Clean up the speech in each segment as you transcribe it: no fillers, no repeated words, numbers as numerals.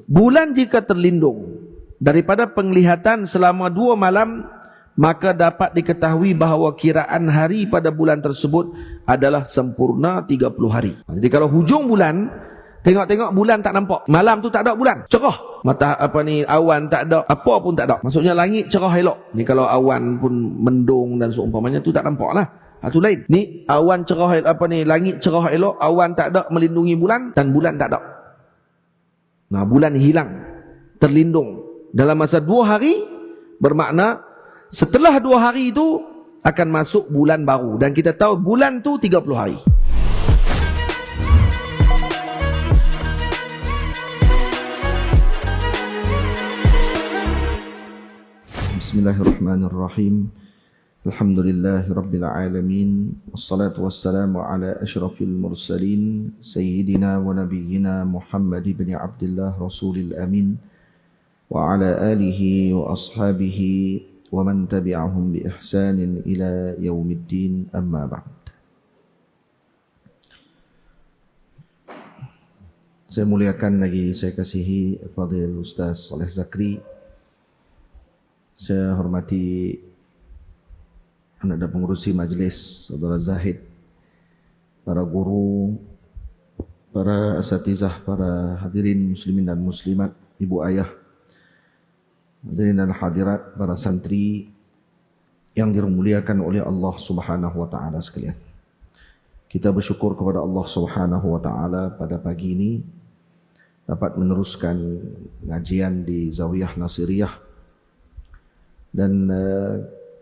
Bulan jika terlindung daripada penglihatan selama 2 malam, maka dapat diketahui bahawa kiraan hari pada bulan tersebut adalah sempurna 30 hari. Jadi kalau hujung bulan, tengok-tengok bulan tak nampak, malam tu tak ada bulan, cerah, awan tak ada, apa pun tak ada, maksudnya langit cerah elok. Ni kalau awan pun mendung dan seumpamanya tu tak nampak lah. Itu lain. Ni awan cerah, langit cerah elok, awan tak ada melindungi bulan dan bulan tak ada. Nah, bulan hilang, terlindung dalam masa 2 hari, bermakna setelah 2 hari itu akan masuk bulan baru. Dan kita tahu bulan tu 30 hari. Bismillahirrahmanirrahim. Alhamdulillahirabbil alamin. Wassalatu wassalamu ala asyrafil mursalin sayyidina wa nabiyyina Muhammad ibn Abdullah Rasulil Amin wa ala alihi wa ashabihi wa man tabi'ahum bi ihsanin ila yaumiddin, amma ba'd. Saya muliakan lagi, saya kasihi Fadil Ustaz Saleh Zakri. Saya hormati anak dan pengurusi majlis, Saudara Zahid, para guru, para asatizah, para hadirin muslimin dan muslimat, ibu ayah, hadirin dan hadirat, para santri yang dimuliakan oleh Allah Subhanahu wa taala sekalian. Kita bersyukur kepada Allah Subhanahu wa taala pada pagi ini dapat meneruskan ngajian di Zawiyah Nasiriyah, dan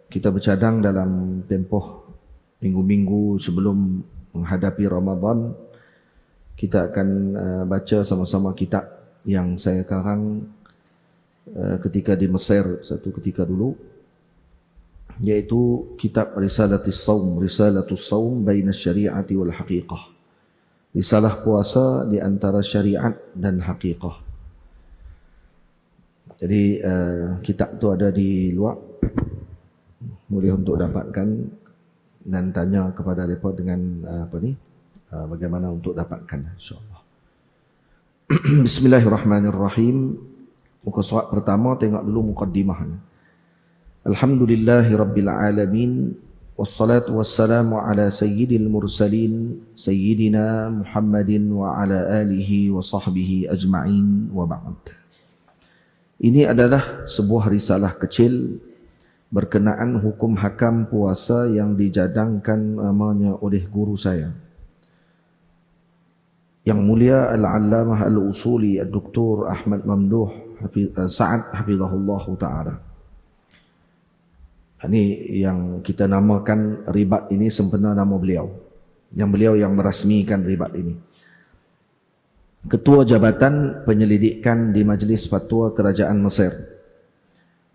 kita bercadang dalam tempoh minggu-minggu sebelum menghadapi Ramadan. Kita akan baca sama-sama kitab yang saya karang ketika di Mesir satu ketika dulu, yaitu kitab Risalatus Saum Baina Syari'ati wal Haqiqah. Risalah puasa di antara syariat dan haqiqah. Jadi kitab itu ada di luar, boleh untuk dapatkan dan tanya kepada mereka dengan bagaimana untuk dapatkan, insyaAllah. Bismillahirrahmanirrahim. Muka surat pertama, tengok dulu muqaddimahnya. Alhamdulillahirabbil alamin, wassalatu wassalamu ala sayyidil mursalin sayyidina Muhammadin wa ala alihi wa sahbihi ajma'in, wa ba'd. Ini adalah sebuah risalah kecil berkenaan hukum hakam puasa yang dijadangkan namanya oleh guru saya, Yang Mulia Al-Allamah Al-Usuli Dr. Ahmad Mamduh Sa'ad hafizahullah ta'ala. Ini yang kita namakan ribat ini sempena nama beliau, yang merasmikan ribat ini. Ketua Jabatan Penyelidikan di Majlis Fatwa Kerajaan Mesir,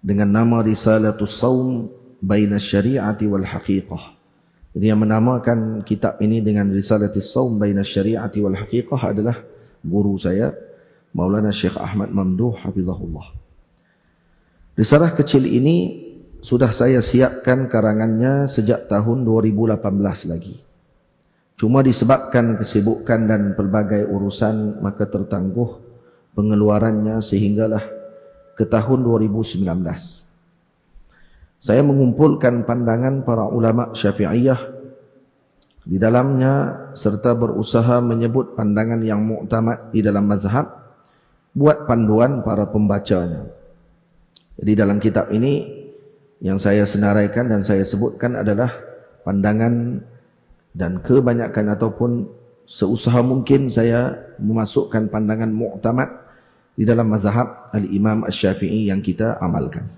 dengan nama Risalatus Saum Baina Syari'ati wal Haqiqah. Jadi yang menamakan kitab ini dengan Risalatus Saum Baina Syari'ati wal Haqiqah adalah guru saya, Maulana Syekh Ahmad Mamduh hafizahullah. Risalah kecil ini sudah saya siapkan karangannya sejak tahun 2018 lagi. Cuma disebabkan kesibukan dan pelbagai urusan, maka tertangguh pengeluarannya sehinggalah ke tahun 2019. Saya mengumpulkan pandangan para ulama Syafi'iyah di dalamnya serta berusaha menyebut pandangan yang muktamad di dalam mazhab buat panduan para pembacanya. Jadi dalam kitab ini yang saya senaraikan dan saya sebutkan adalah pandangan, dan kebanyakan ataupun seusaha mungkin saya memasukkan pandangan muktamad di dalam mazhab Al-Imam Asy-Syafi'i yang kita amalkan.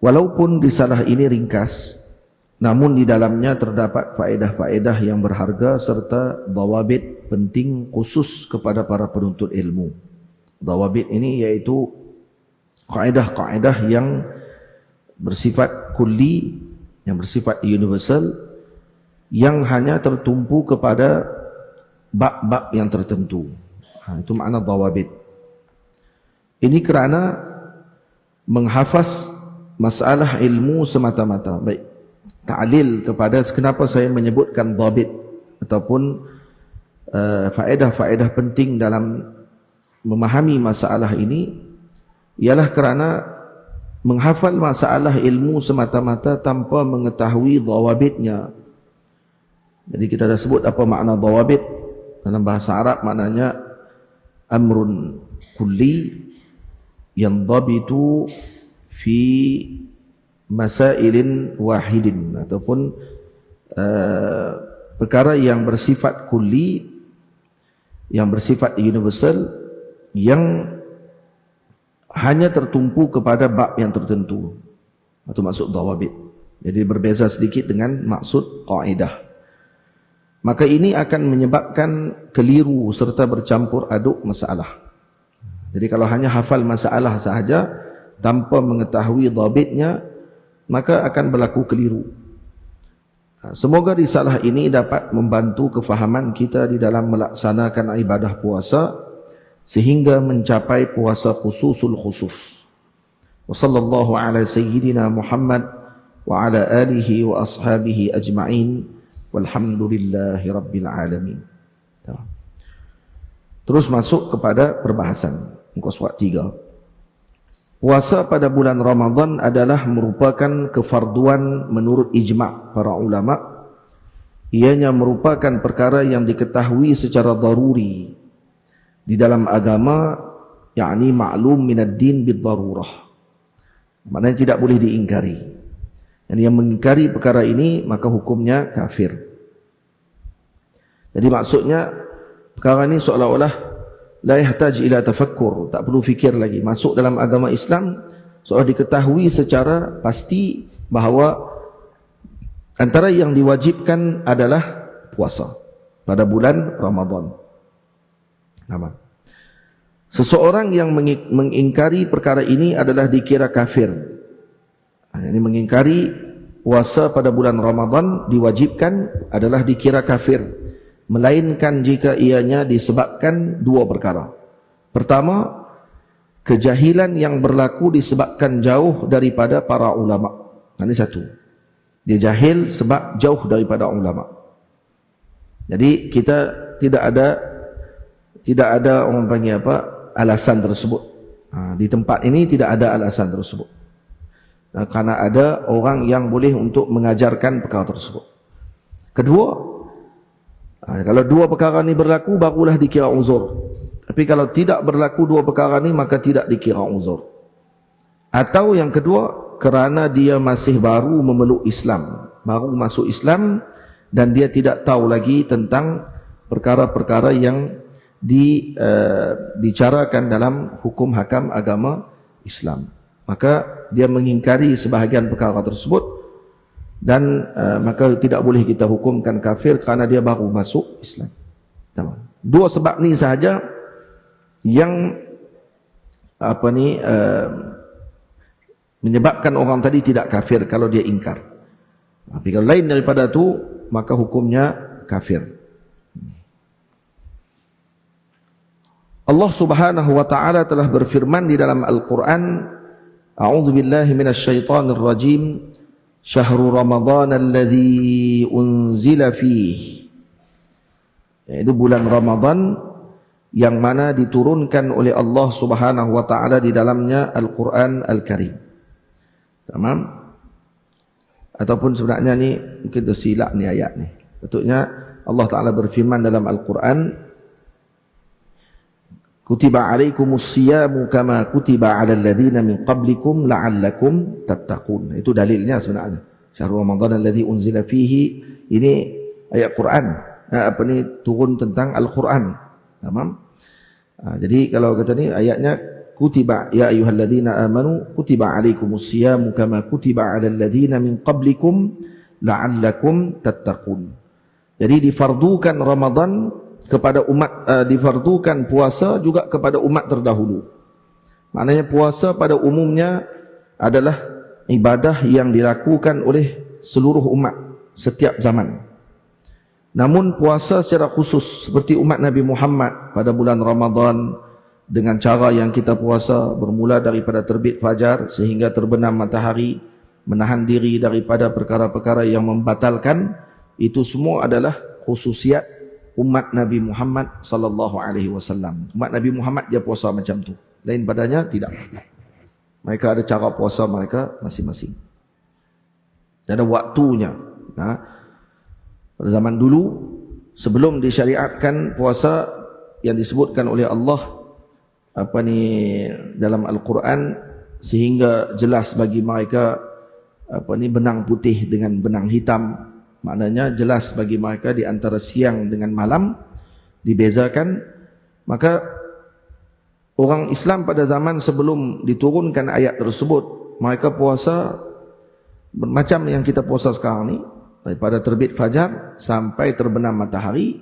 Walaupun risalah ini ringkas, namun di dalamnya terdapat faedah-faedah yang berharga serta dawabit penting khusus kepada para penuntut ilmu. Dawabit ini yaitu kaedah-kaedah yang bersifat kulli, yang bersifat universal, yang hanya tertumpu kepada bab-bab yang tertentu. Itu makna dawabit. Ini kerana menghafaz masalah ilmu semata-mata. Baik, ta'lil kepada kenapa saya menyebutkan dawabit ataupun faedah-faedah penting dalam memahami masalah ini ialah kerana menghafal masalah ilmu semata-mata tanpa mengetahui dhawabitnya. Jadi kita dah sebut apa makna dhawabit. Dalam bahasa Arab maknanya amrun kulli yandhabitu fi masailin wahidin, ataupun perkara yang bersifat kulli, yang bersifat universal, yang hanya tertumpu kepada bab yang tertentu. Itu maksud dhawabit. Jadi berbeza sedikit dengan maksud qaidah. Maka ini akan menyebabkan keliru serta bercampur aduk masalah. Jadi kalau hanya hafal masalah sahaja tanpa mengetahui dhabitnya, maka akan berlaku keliru. Semoga risalah ini dapat membantu kefahaman kita di dalam melaksanakan ibadah puasa sehingga mencapai puasa khususul khusus. Wa sallallahu ala sayyidina Muhammad wa ala alihi wa ashabihi ajma'in walhamdulillahi rabbil alamin. Terus masuk kepada perbahasan muka surat 3. Puasa pada bulan Ramadan adalah merupakan kefarduan menurut ijma' para ulama. Ianya merupakan perkara yang diketahui secara daruri di dalam agama, yakni maklum minad din bid darurah. Maknanya tidak boleh diingkari. Dan yang mengingkari perkara ini maka hukumnya kafir. Jadi maksudnya perkara ini seolah-olah la yahtaj ila tafakkur, tak perlu fikir lagi. Masuk dalam agama Islam seolah diketahui secara pasti bahawa antara yang diwajibkan adalah puasa pada bulan Ramadan. Seseorang yang mengingkari perkara ini adalah dikira kafir. Ini mengingkari puasa pada bulan Ramadan diwajibkan adalah dikira kafir, melainkan jika ianya disebabkan dua perkara. Pertama, kejahilan yang berlaku disebabkan jauh daripada para ulama. Ini satu. Dia jahil sebab jauh daripada ulama. Jadi kita tidak ada orang panggil apa, alasan tersebut. Di tempat ini tidak ada alasan tersebut. Karena ada orang yang boleh untuk mengajarkan perkara tersebut. Kedua, kalau dua perkara ini berlaku barulah dikira uzur. Tapi kalau tidak berlaku dua perkara ini maka tidak dikira uzur. Atau yang kedua, kerana dia masih baru memeluk Islam, baru masuk Islam dan dia tidak tahu lagi tentang perkara-perkara yang dibicarakan dalam hukum hakam agama Islam, maka dia mengingkari sebahagian perkara tersebut dan maka tidak boleh kita hukumkan kafir kerana dia baru masuk Islam. Dua sebab ni sahaja yang menyebabkan orang tadi tidak kafir kalau dia ingkar. Tapi kalau lain daripada itu maka hukumnya kafir. Allah Subhanahu wa taala telah berfirman di dalam Al-Qur'an, A'udzu billahi minasyaitonir rajim, Syahrul Ramadan alladzi unzila fihi. Itu bulan Ramadan yang mana diturunkan oleh Allah Subhanahu wa taala di dalamnya Al-Qur'an Al-Karim. Tamam? Ataupun sebenarnya ni mungkin tersilap ni ayat ni. Betulnya Allah Taala berfirman dalam Al-Quran, Kutiba alaikumus siyamu kama kutiba alal ladhina min qablikum la'allakum tattaqun. Itu dalilnya sebenarnya. Syahrul Ramadan alladhi unzila fihi, ini ayat Quran. Turun tentang Al-Quran. Tamam? Jadi kalau kata ni ayatnya kutiba ya ayyuhalladzina amanu kutiba alaikumus siyamu kama kutiba alal ladhina min qablikum la'allakum tattaqun. Jadi difardukan Ramadan kepada umat, difardukan puasa juga kepada umat terdahulu. Maknanya puasa pada umumnya adalah ibadah yang dilakukan oleh seluruh umat setiap zaman. Namun puasa secara khusus seperti umat Nabi Muhammad pada bulan Ramadan dengan cara yang kita puasa bermula daripada terbit fajar sehingga terbenam matahari, menahan diri daripada perkara-perkara yang membatalkan, itu semua adalah khususiat umat Nabi Muhammad sallallahu alaihi wasallam. Umat Nabi Muhammad dia puasa macam tu. Lain padanya tidak. Mereka ada cara puasa mereka masing-masing. Ada waktunya. Pada zaman dulu sebelum disyariatkan puasa yang disebutkan oleh Allah dalam Al-Quran, sehingga jelas bagi mereka benang putih dengan benang hitam, maknanya jelas bagi mereka di antara siang dengan malam dibezakan. Maka orang Islam pada zaman sebelum diturunkan ayat tersebut, mereka puasa macam yang kita puasa sekarang ni, daripada terbit fajar sampai terbenam matahari.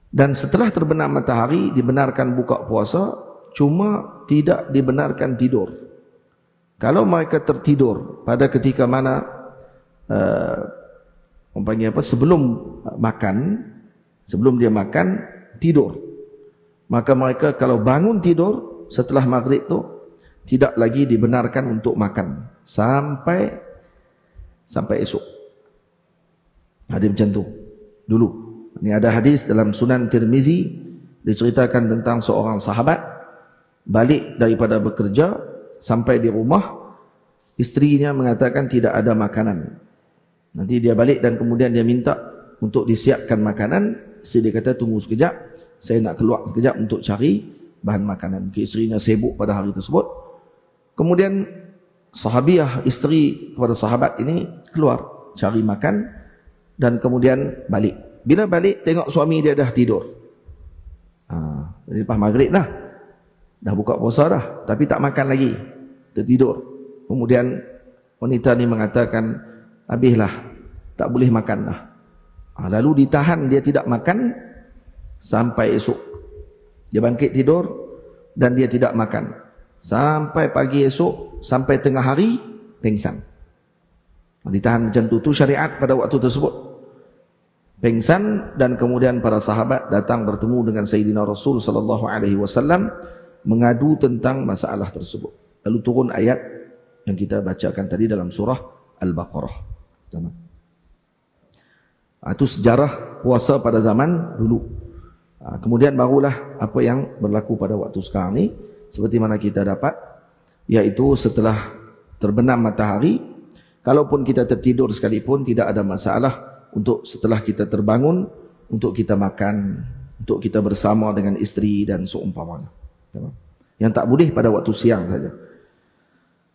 Dan setelah terbenam matahari dibenarkan buka puasa, cuma tidak dibenarkan tidur. Kalau mereka tertidur pada ketika mana sebelum makan, sebelum dia makan tidur, maka mereka kalau bangun tidur setelah maghrib tu tidak lagi dibenarkan untuk makan sampai esok. Ada macam tu dulu. Ini ada hadis dalam Sunan Tirmizi, diceritakan tentang seorang sahabat balik daripada bekerja, sampai di rumah, isterinya mengatakan tidak ada makanan. Nanti dia balik dan kemudian dia minta untuk disiapkan makanan. Isteri dia kata, tunggu sekejap, saya nak keluar sekejap untuk cari bahan makanan. Isterinya sibuk pada hari tersebut. Kemudian sahabiah, isteri kepada sahabat ini keluar cari makan dan kemudian balik. Bila balik tengok suami dia dah tidur. Jadi lepas maghrib dah buka puasa dah, tapi tak makan lagi, tertidur. Kemudian wanita ni mengatakan, habislah, tak boleh makan dah. Lalu ditahan, dia tidak makan sampai esok. Dia bangkit tidur dan dia tidak makan sampai pagi esok, sampai tengah hari pengsan. Ditahan macam tu syariat pada waktu tersebut. Pengsan, dan kemudian para sahabat datang bertemu dengan Sayyidina Rasul sallallahu alaihi wasallam mengadu tentang masalah tersebut. Lalu turun ayat yang kita bacakan tadi dalam surah Al-Baqarah. Itu sejarah puasa pada zaman dulu. Kemudian barulah apa yang berlaku pada waktu sekarang ni, seperti mana kita dapat, yaitu setelah terbenam matahari, kalaupun kita tertidur sekalipun tidak ada masalah untuk setelah kita terbangun, untuk kita makan, untuk kita bersama dengan isteri dan seumpamanya. Yang tak boleh pada waktu siang saja.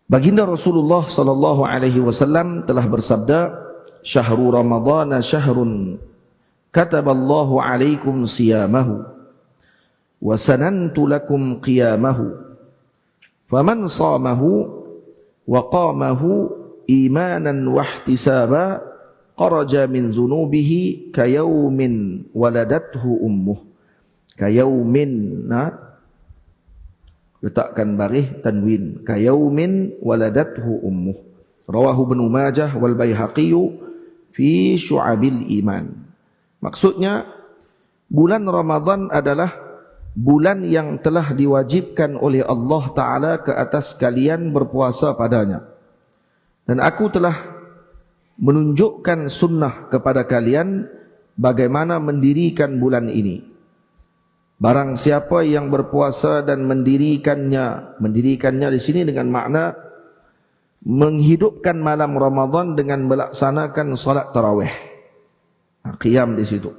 Baginda Rasulullah sallallahu alaihi wasallam telah bersabda, "Syahrul Ramadhan syahrun kataballahu alaikum siyamahu wa sanantu lakum qiyamahu. Faman shamahu wa qamahu imanan wa ihtisaba kharaja min dhunubihi kayaumin waladathu ummuh." Kayaumin, letakkan barih tanwin, kayaumin waladathu ummuh. Rawahu Ibnu Majah wal Baihaqi fi Syu'abil Iman. Maksudnya, bulan Ramadan adalah bulan yang telah diwajibkan oleh Allah Ta'ala ke atas kalian berpuasa padanya. Dan aku telah menunjukkan sunnah kepada kalian bagaimana mendirikan bulan ini. Barang siapa yang berpuasa dan mendirikannya di sini dengan makna menghidupkan malam Ramadan dengan melaksanakan salat tarawih. Qiyam di situ.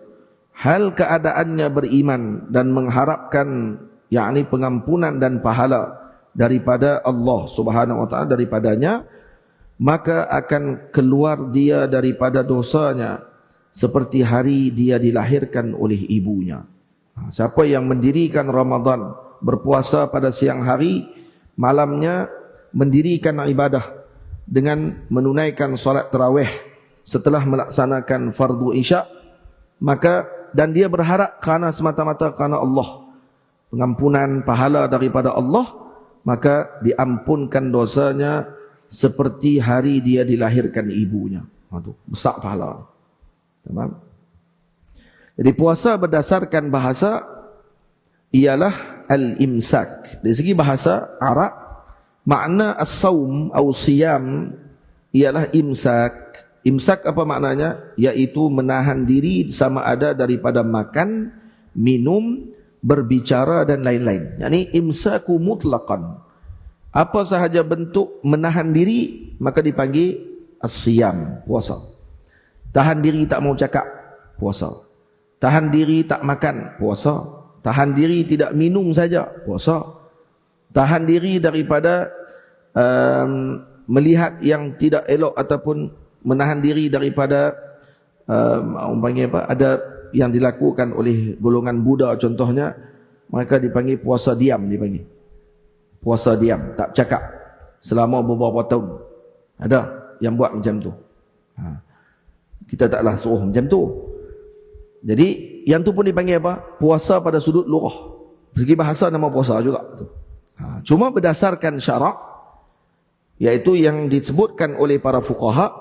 Hal keadaannya beriman dan mengharapkan yakni pengampunan dan pahala daripada Allah Subhanahu wa taala, daripadanya, maka akan keluar dia daripada dosanya seperti hari dia dilahirkan oleh ibunya. Siapa yang mendirikan Ramadan, berpuasa pada siang hari, malamnya mendirikan ibadah dengan menunaikan solat tarawih setelah melaksanakan fardu isya, maka dan dia berharap kerana semata-mata kerana Allah, pengampunan pahala daripada Allah, maka diampunkan dosanya seperti hari dia dilahirkan ibunya. Itu besar pahala. Tamam. Jadi puasa berdasarkan bahasa ialah al-imsak. Dari segi bahasa Arab, makna as-saum atau siyam ialah imsak, Imsak apa maknanya? Yaitu menahan diri sama ada daripada makan, minum, berbicara dan lain-lain. Yani imsaku mutlaqan. Apa sahaja bentuk menahan diri maka dipanggil as-siyam, puasa. Tahan diri tak mau cakap, puasa. Tahan diri tak makan, puasa. Tahan diri tidak minum saja, puasa. Tahan diri daripada melihat yang tidak elok ataupun menahan diri daripada umpamanya apa, ada yang dilakukan oleh golongan Buddha contohnya, mereka dipanggil puasa diam, dipanggil puasa diam, tak cakap selama beberapa tahun. Ada yang buat macam tu. Kita taklah suruh macam tu. Jadi yang tu pun dipanggil apa? Puasa pada sudut lughah. Segi bahasa nama puasa juga tu. Cuma berdasarkan syarak, yaitu yang disebutkan oleh para fuqaha,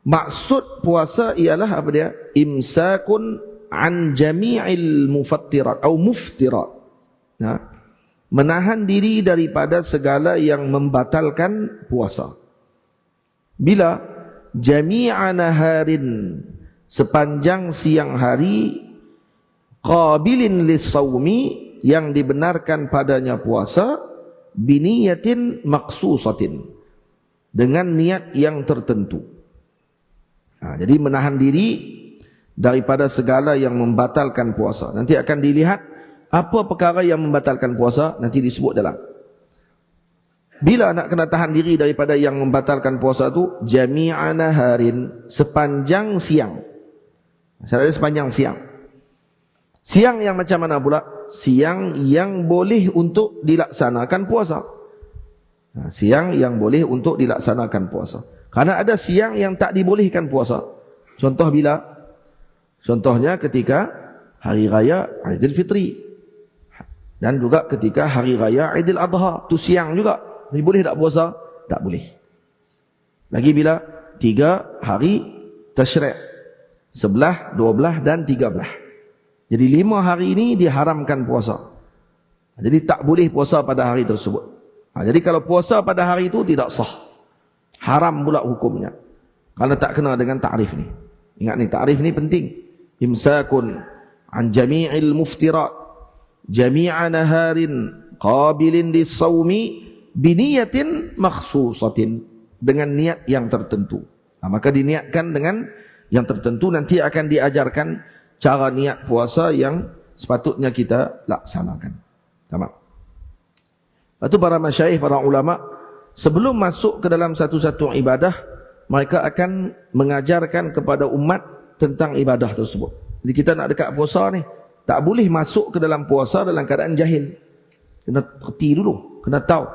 maksud puasa ialah apa dia? Imsakun an jami'il mufattirat atau muftirat. Menahan diri daripada segala yang membatalkan puasa. Bila jami'a naharin, sepanjang siang hari, qabilin lis-sawmi, yang dibenarkan padanya puasa, biniyatin maksusatin, dengan niat yang tertentu. Jadi menahan diri daripada segala yang membatalkan puasa. Nanti akan dilihat apa perkara yang membatalkan puasa, nanti disebut dalam. Bila nak kena tahan diri daripada yang membatalkan puasa tu, jami'a naharin, sepanjang siang. Maksudnya sepanjang siang. Siang yang macam mana pula? Siang yang boleh untuk dilaksanakan puasa. Siang yang boleh untuk dilaksanakan puasa. Karena ada siang yang tak dibolehkan puasa. Contoh bila? Contohnya ketika hari raya Aidil Fitri. Dan juga ketika hari raya Aidil Adha. Tu siang juga. Ini boleh tak puasa? Tak boleh. Lagi bila? 3 hari Tashrik. 11, 12 dan 13. Jadi 5 hari ini diharamkan puasa. Jadi tak boleh puasa pada hari tersebut. Jadi kalau puasa pada hari itu tidak sah. Haram pula hukumnya. Kalau tak kena dengan ta'rif ni. Ingat ni, ta'rif ni penting. Imsakun an jami'il muftirat, jami'a naharin, qabilin lis-sawmi, biniyatin makhsusatin, dengan niat yang tertentu. Maka diniatkan dengan yang tertentu. Nanti akan diajarkan cara niat puasa yang sepatutnya kita laksanakan. Tamam. Itu para masyayikh, para ulama, sebelum masuk ke dalam satu-satu ibadah, mereka akan mengajarkan kepada umat tentang ibadah tersebut. Jadi kita nak dekat puasa ni, tak boleh masuk ke dalam puasa dalam keadaan jahil. Kena kerti dulu, kena tahu.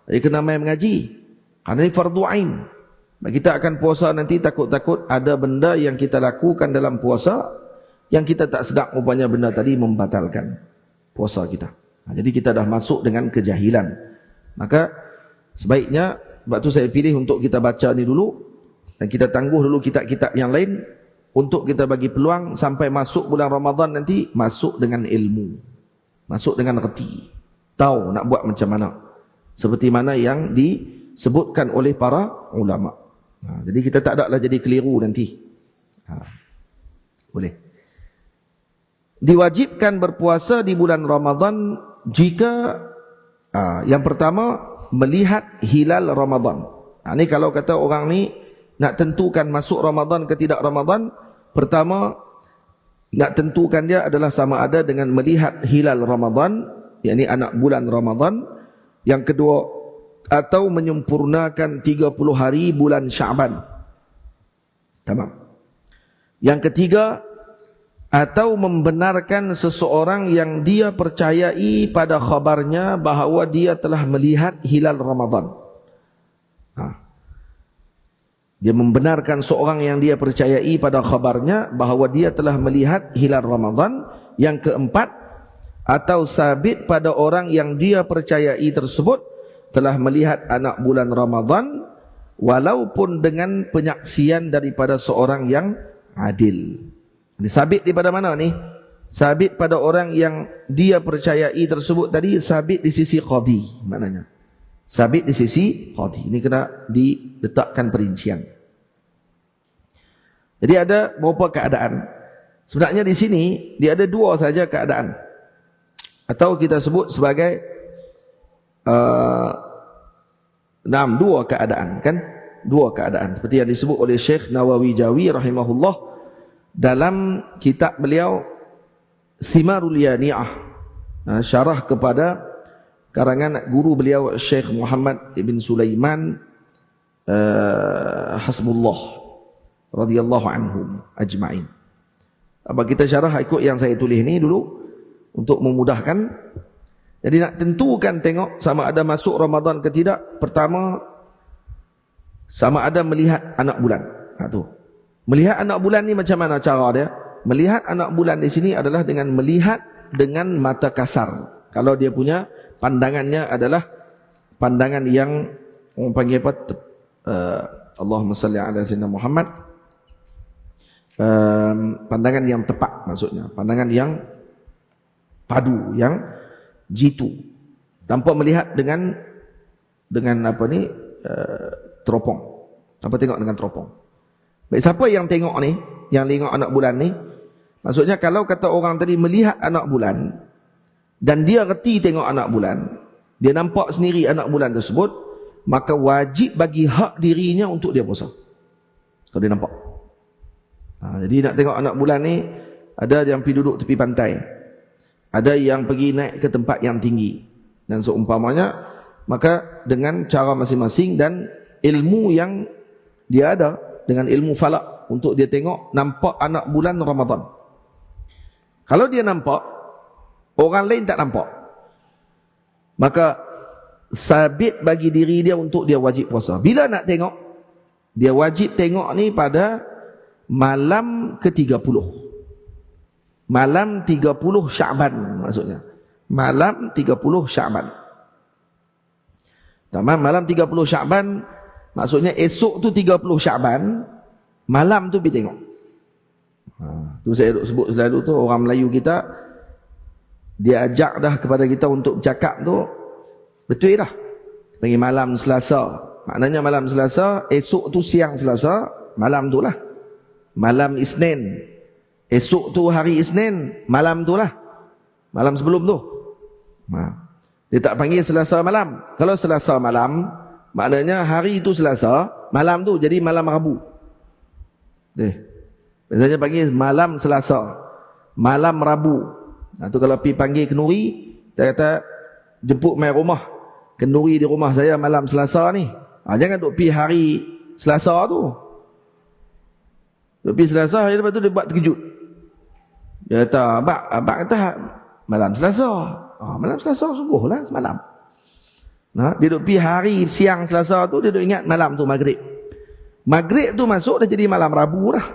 Jadi kena main mengaji. Kerana ini fardu ain. Kita akan puasa nanti, takut-takut ada benda yang kita lakukan dalam puasa yang kita tak sedar, rupanya benda tadi membatalkan puasa kita. Jadi kita dah masuk dengan kejahilan. Maka sebaiknya, sebab tu saya pilih untuk kita baca ni dulu, dan kita tangguh dulu kitab-kitab yang lain, untuk kita bagi peluang sampai masuk bulan Ramadan nanti, masuk dengan ilmu, masuk dengan reti, tahu nak buat macam mana, seperti mana yang disebutkan oleh para ulama. Jadi kita tak ada lah jadi keliru nanti. Boleh. Diwajibkan berpuasa di bulan Ramadan jika yang pertama melihat hilal Ramadan. Ini kalau kata orang ni nak tentukan masuk Ramadan ke tidak Ramadan, pertama nak tentukan dia adalah sama ada dengan melihat hilal Ramadan, yakni anak bulan Ramadan. Yang kedua, atau menyempurnakan 30 hari bulan Sya'ban. Tamam. Yang ketiga, atau membenarkan seseorang yang dia percayai pada khabarnya bahawa dia telah melihat hilal Ramadan. Dia membenarkan seorang yang dia percayai pada khabarnya bahawa dia telah melihat hilal Ramadan. Yang keempat, atau sabit pada orang yang dia percayai tersebut telah melihat anak bulan Ramadan, walaupun dengan penyaksian daripada seorang yang adil. Ini sabit daripada mana ni? Sabit pada orang yang dia percayai tersebut tadi, sabit di sisi qadhi maknanya. Sabit di sisi qadhi. Ini kena diletakkan perincian. Jadi ada beberapa keadaan. Sebenarnya di sini dia ada dua saja keadaan, atau kita sebut sebagai dua keadaan, kan? Dua keadaan seperti yang disebut oleh Syekh Nawawi Jawi rahimahullah dalam kitab beliau Simarul Yani'ah, syarah kepada karangan guru beliau Syekh Muhammad ibn Sulaiman Hasbullah radhiyallahu anhum ajma'in. Apa kita syarah ikut yang saya tulis ni dulu untuk memudahkan. Jadi nak tentukan tengok sama ada masuk Ramadan ke tidak, pertama sama ada melihat anak bulan. Tu. Melihat anak bulan ni macam mana cara dia? Melihat anak bulan di sini adalah dengan melihat dengan mata kasar. Kalau dia punya pandangannya adalah pandangan yang orang panggil apa? Allahumma salli ala sayyidina Muhammad. Pandangan yang tepat maksudnya. Pandangan yang padu, yang jitu. Tanpa melihat dengan apa ni? Teropong. Apa tengok dengan teropong. Baik, siapa yang tengok ni, yang tengok anak bulan ni, maksudnya kalau kata orang tadi melihat anak bulan dan dia reti tengok anak bulan, dia nampak sendiri anak bulan tersebut, maka wajib bagi hak dirinya untuk dia puasa. Kalau dia nampak. Jadi nak tengok anak bulan ni, ada yang pergi duduk tepi pantai, ada yang pergi naik ke tempat yang tinggi dan seumpamanya, maka dengan cara masing-masing dan ilmu yang dia ada, dengan ilmu falak untuk dia tengok nampak anak bulan Ramadan. Kalau dia nampak, orang lain tak nampak, maka sabit bagi diri dia untuk dia wajib puasa. Bila nak tengok? Dia wajib tengok ni pada malam ke-30. Malam 30 Sya'ban maksudnya. Malam 30 Sya'ban. Tamam, malam 30 Sya'ban maksudnya esok tu 30 Sya'ban, malam tu pergi tengok. Tu saya sebut selalu tu, orang Melayu kita dia ajak dah kepada kita untuk bercakap tu, betul dah. Panggil malam Selasa. Maknanya malam Selasa, esok tu siang Selasa, malam tu lah. Malam Isnin, esok tu hari Isnin, malam tu lah. Malam sebelum tu. Dia tak panggil Selasa malam. Kalau Selasa malam, maknanya hari itu Selasa, malam tu jadi malam Rabu. Biasanya panggil malam Selasa, malam Rabu. Tu kalau pergi panggil kenduri, dia kata jemput mai rumah, kenduri di rumah saya malam Selasa ni. Jangan duk pergi hari Selasa tu. Duk pergi Selasa, lepas tu dia buat terkejut. Dia kata, abang kata malam Selasa. Malam Selasa sungguh lah semalam. Dia duk pergi hari siang Selasa tu, dia duk ingat malam tu Maghrib. Maghrib tu masuk dah jadi malam Rabu dah.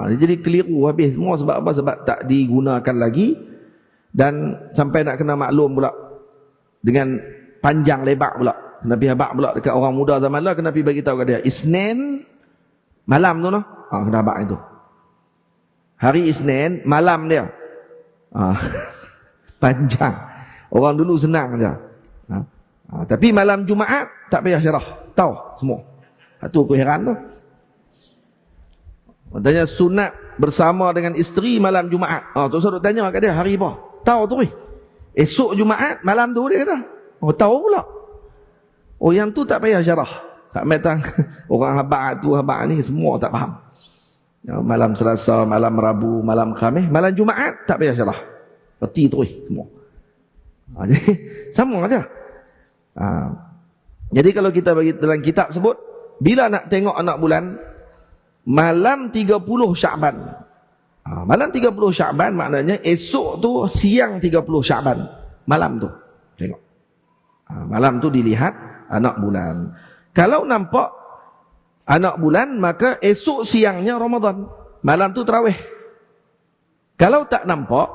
Dia jadi keliru habis semua. Sebab apa? Sebab tak digunakan lagi. Dan sampai nak kena maklum pula dengan panjang lebar pula. Kena pergi habak pula dekat orang muda zaman lah. Kena pergi bagi tahu kat dia, Isnin malam tu noh. Kena habak itu. Hari Isnin malam dia. Panjang. Orang dulu senang je. Tapi malam Jumaat tak payah syarah. Tahu semua. Itu aku heran tu. Katanya sunat bersama dengan isteri malam Jumaat. Tu saya tanya kat dia, hari apa? Tahu tu weh. Esok Jumaat malam tu dia kata. Tahu pula. Yang tu tak payah syarah. Tak metang orang habaq tu habaq ni semua tak faham. Malam Selasa, malam Rabu, malam Khamis, malam Jumaat tak payah syarah. Reti tu weh semua. Jadi sama aja. Jadi kalau kita bagi dalam kitab sebut, bila nak tengok anak bulan, malam 30 Sya'ban. Malam 30 Sya'ban maknanya esok tu siang 30 Sya'ban. Malam tu tengok. Malam tu dilihat anak bulan. Kalau nampak anak bulan, maka esok siangnya Ramadan. Malam tu tarawih. Kalau tak nampak,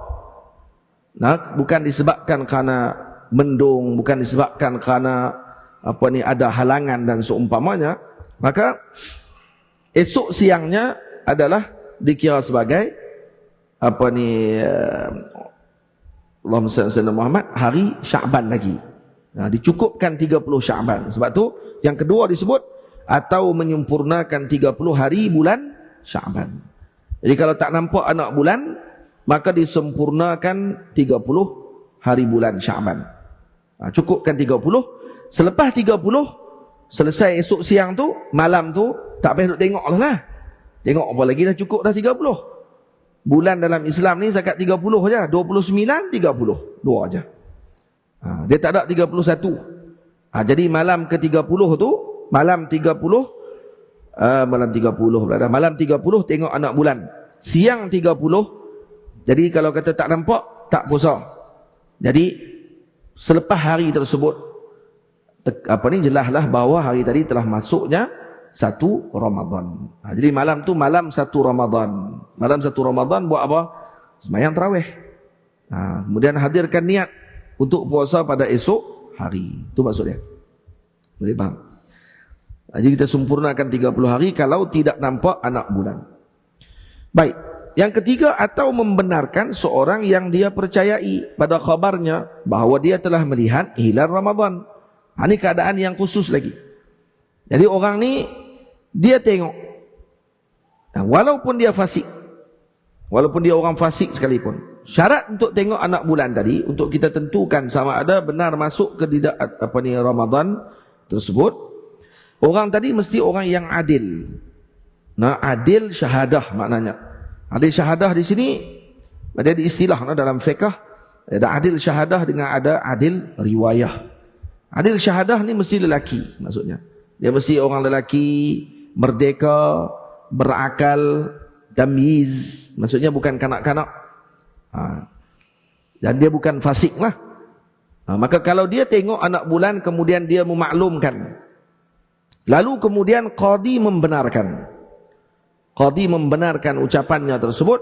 bukan disebabkan kerana mendung, bukan disebabkan kerana ada halangan dan seumpamanya, maka esok siangnya adalah dikira sebagai Allahumma salli ala Muhammad, hari Sya'ban lagi. Dicukupkan 30 Sya'ban. Sebab tu yang kedua disebut atau menyempurnakan 30 hari bulan Sya'ban. Jadi kalau tak nampak anak bulan, maka disempurnakan 30 hari bulan Sya'ban. Cukupkan 30. Selepas 30, selesai esok siang tu, malam tu, tak payah duk tengok lah. Tengok apa lagi, dah cukup dah 30. Bulan dalam Islam ni zakat 30 je. 29, 30. Dua je. Dia tak ada 31. Jadi malam ke-30 tu, malam 30 tengok anak bulan. Siang 30, jadi kalau kata tak nampak, tak puasa. Jadi selepas hari tersebut, jelaslah bahawa hari tadi telah masuknya 1 Ramadan. Jadi malam tu malam 1 Ramadan. Malam 1 Ramadan buat apa? Sembahyang tarawih. Kemudian hadirkan niat untuk puasa pada esok hari. Itu maksudnya. Boleh faham? Jadi kita sempurnakan 30 hari kalau tidak nampak anak bulan. Baik. Yang ketiga, atau membenarkan seorang yang dia percayai pada khabarnya bahawa dia telah melihat hilal Ramadan. Ini keadaan yang khusus lagi. Jadi orang ni dia tengok, walaupun dia fasik, walaupun dia orang fasik sekalipun, syarat untuk tengok anak bulan tadi untuk kita tentukan sama ada benar masuk ke tidak Ramadan tersebut, orang tadi mesti orang yang adil. Adil syahadah maknanya. Adil syahadah di sini ada istilah dalam fiqh, ada adil syahadah dengan ada adil riwayah. Adil syahadah ni mesti lelaki maksudnya. Dia mesti orang lelaki, merdeka, berakal, tamyiz, maksudnya bukan kanak-kanak. Dan dia bukan fasik lah. Maka kalau dia tengok anak bulan kemudian dia memaklumkan, lalu kemudian qadi membenarkan ucapannya tersebut,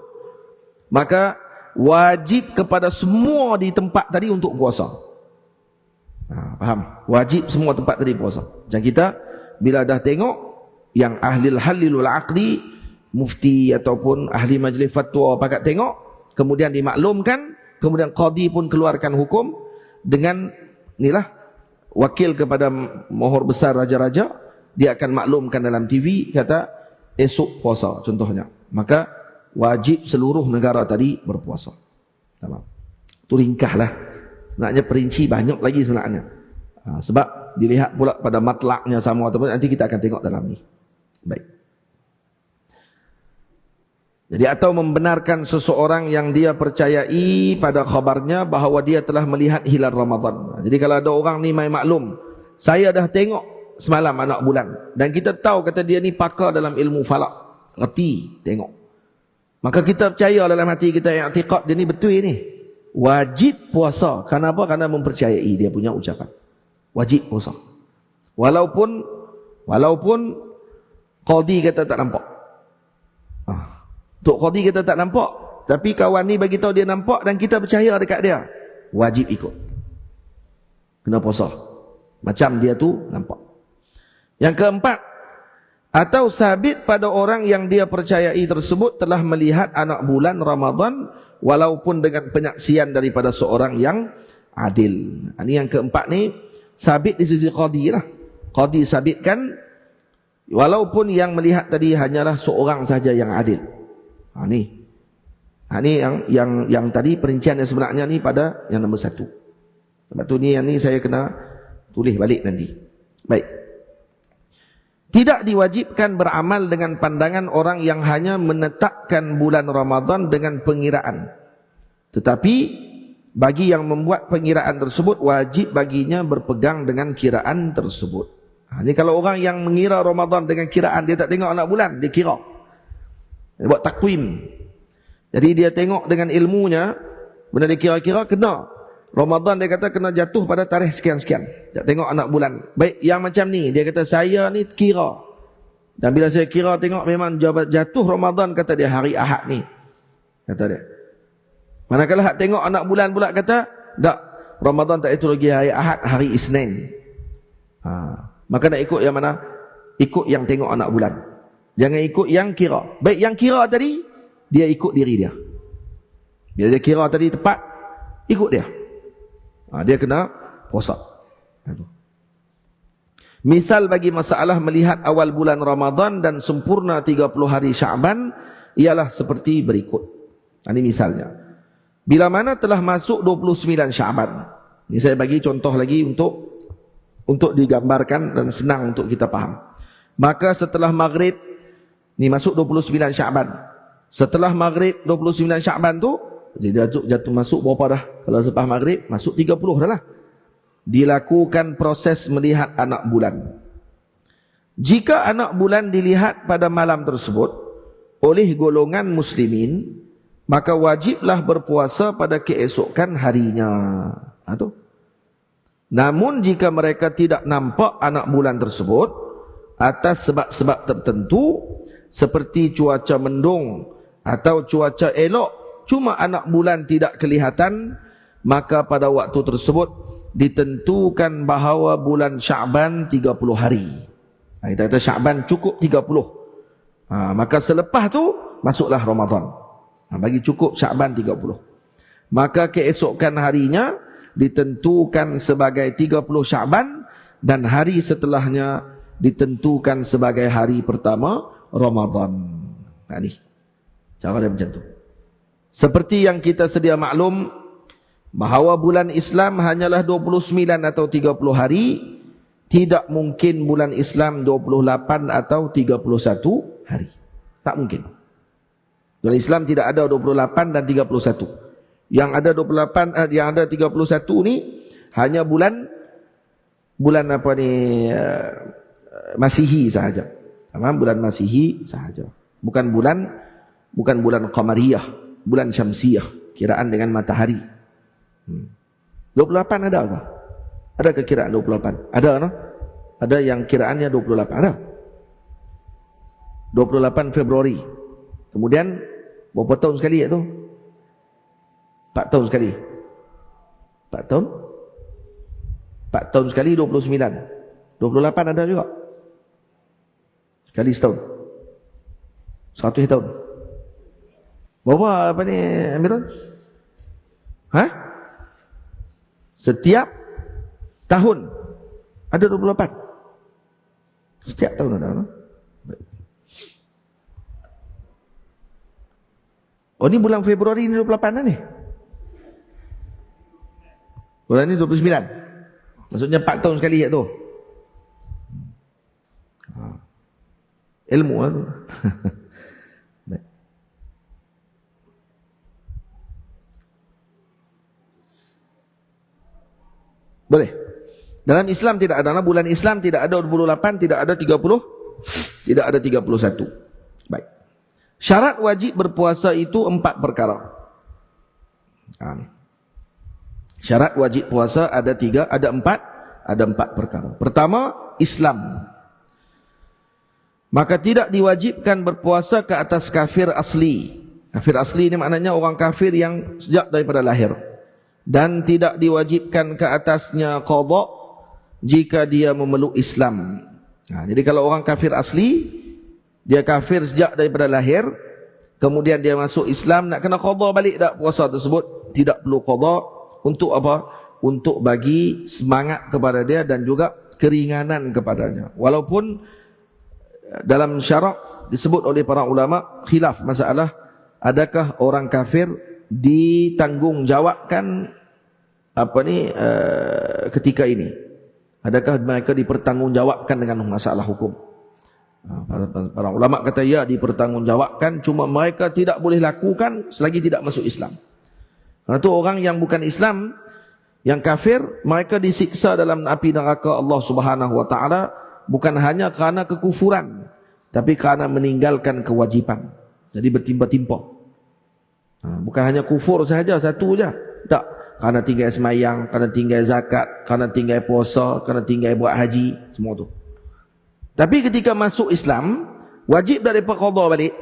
maka wajib kepada semua di tempat tadi untuk puasa. Faham? Wajib semua tempat tadi puasa. Macam kita bila dah tengok yang ahli halilul aqdi, mufti ataupun ahli majlis fatwa pakat tengok, kemudian dimaklumkan, kemudian qadi pun keluarkan hukum dengan inilah wakil kepada mohor besar raja-raja, dia akan maklumkan dalam TV, kata esok puasa contohnya, maka wajib seluruh negara tadi berpuasa. Tamam. Itu ringkaslah. Sebenarnya perinci banyak lagi sebenarnya. Sebab dilihat pula pada matlaknya sama ataupun nanti kita akan tengok dalam ni. Baik. Jadi atau membenarkan seseorang yang dia percayai pada khabarnya bahawa dia telah melihat hilal Ramadan. Jadi kalau ada orang ni mai maklum, saya dah tengok semalam anak bulan, dan kita tahu kata dia ni pakar dalam ilmu falak, reti tengok, maka kita percaya dalam hati kita, i'tiqad dia ni betul ni, wajib puasa. Kenapa? Kerana mempercayai dia punya ucapan. Wajib puasa. Walaupun qadi kata tak nampak. Tok qadi kata tak nampak, tapi kawan ni bagi tahu dia nampak dan kita percaya dekat dia, wajib ikut. Kena puasa. Macam dia tu nampak. Yang keempat, atau sabit pada orang yang dia percayai tersebut telah melihat anak bulan Ramadan walaupun dengan penyaksian daripada seorang yang adil. Ini yang keempat ni sabit di sisi qadi lah. Qadi sabitkan walaupun yang melihat tadi hanyalah seorang saja yang adil. Ini yang tadi perincian yang sebenarnya ni pada yang nombor 1. Sebab tu ni yang ni saya kena tulis balik nanti. Baik. Tidak diwajibkan beramal dengan pandangan orang yang hanya menetapkan bulan Ramadan dengan pengiraan. Tetapi bagi yang membuat pengiraan tersebut, wajib baginya berpegang dengan kiraan tersebut. Ini kalau orang yang mengira Ramadan dengan kiraan, dia tak tengok anak bulan, dia kira. Dia buat takwim. Jadi dia tengok dengan ilmunya, benda dia kira-kira kena. Ramadan dia kata kena jatuh pada tarikh sekian-sekian. Tak tengok anak bulan. Baik, yang macam ni, dia kata saya ni kira. Dan bila saya kira tengok memang jatuh Ramadan, kata dia hari Ahad ni. Kata dia. Manakala hak tengok anak bulan pula kata, tak, Ramadan tak itu lagi hari Ahad, hari Isnin. Maka nak ikut yang mana? Ikut yang tengok anak bulan. Jangan ikut yang kira. Baik, yang kira tadi, dia ikut diri dia. Bila dia kira tadi tepat, ikut dia. Dia kena puasa. Misal bagi masalah melihat awal bulan Ramadan dan sempurna 30 hari Sya'ban ialah seperti berikut. Ini misalnya. Bila mana telah masuk 29 Sya'ban. Ini saya bagi contoh lagi untuk digambarkan dan senang untuk kita faham. Maka setelah maghrib, ni masuk 29 Sya'ban. Setelah maghrib 29 Sya'ban tu, jadi jatuh masuk berapa dah? Kalau selepas maghrib, masuk 30 dah lah. Dilakukan proses melihat anak bulan. Jika anak bulan dilihat pada malam tersebut oleh golongan muslimin, maka wajiblah berpuasa pada keesokan harinya. Namun jika mereka tidak nampak anak bulan tersebut atas sebab-sebab tertentu seperti cuaca mendung atau cuaca elok, cuma anak bulan tidak kelihatan, maka pada waktu tersebut ditentukan bahawa bulan Sya'ban 30 hari. Kita kata Sya'ban cukup 30. Maka selepas tu masuklah Ramadan. Bagi cukup Sya'ban 30. Maka keesokan harinya ditentukan sebagai 30 Sya'ban dan hari setelahnya ditentukan sebagai hari pertama Ramadan. Ini cara dia macam tu. Seperti yang kita sedia maklum bahawa bulan Islam hanyalah 29 atau 30 hari, tidak mungkin bulan Islam 28 atau 31 hari. Tak mungkin. Bulan Islam tidak ada 28 dan 31. Yang ada 28, yang ada 31 ni hanya bulan apa ni, Masihi sahaja. Bulan Masihi sahaja. Bukan bulan Qamariyah, bulan Syamsiyah, kiraan dengan matahari. 28 ada ke? Ada ke kiraan 28? Ada, no? Ada yang kiraannya 28. Ada. 28 Februari. Kemudian berapa tahun sekali itu? 4 tahun sekali. 4 tahun? 4 tahun sekali 29. 28 ada juga. Sekali setahun. 100 tahun. Berapa apa ni, Amirul? Setiap tahun ada 28. Setiap tahun ada, no? Oh, ni bulan Februari ni 28 dah ni. Bulan ni 29. Maksudnya 4 tahun sekali tu. Ilmu lah tu. Boleh. Dalam Islam tidak ada, bulan Islam tidak ada 28, tidak ada 30, tidak ada 31. Baik. Syarat wajib berpuasa itu 4 perkara. Syarat wajib puasa ada 4 perkara. Pertama, Islam. Maka tidak diwajibkan berpuasa ke atas kafir asli. Kafir asli ini maknanya orang kafir yang sejak daripada lahir. Dan tidak diwajibkan ke atasnya qada jika dia memeluk Islam. Jadi kalau orang kafir asli, dia kafir sejak daripada lahir, kemudian dia masuk Islam, nak kena qada balik tak puasa tersebut? Tidak perlu qada. Untuk apa? Untuk bagi semangat kepada dia dan juga keringanan kepadanya. Walaupun dalam syarak disebut oleh para ulama khilaf masalah adakah orang kafir ditanggungjawabkan ketika ini, adakah mereka dipertanggungjawabkan dengan masalah hukum? Para ulama kata ya, dipertanggungjawabkan, cuma mereka tidak boleh lakukan selagi tidak masuk Islam. Karena itu orang yang bukan Islam, yang kafir, mereka disiksa dalam api neraka Allah Subhanahu wa taala bukan hanya kerana kekufuran, tapi kerana meninggalkan kewajipan. Jadi bertimpa-timpa. Bukan hanya kufur sahaja satu saja. Tak, kerana tinggal semayang, kerana tinggal zakat, kerana tinggal puasa, kerana tinggal buat haji, semua tu. Tapi ketika masuk Islam, wajib tak mereka qada balik?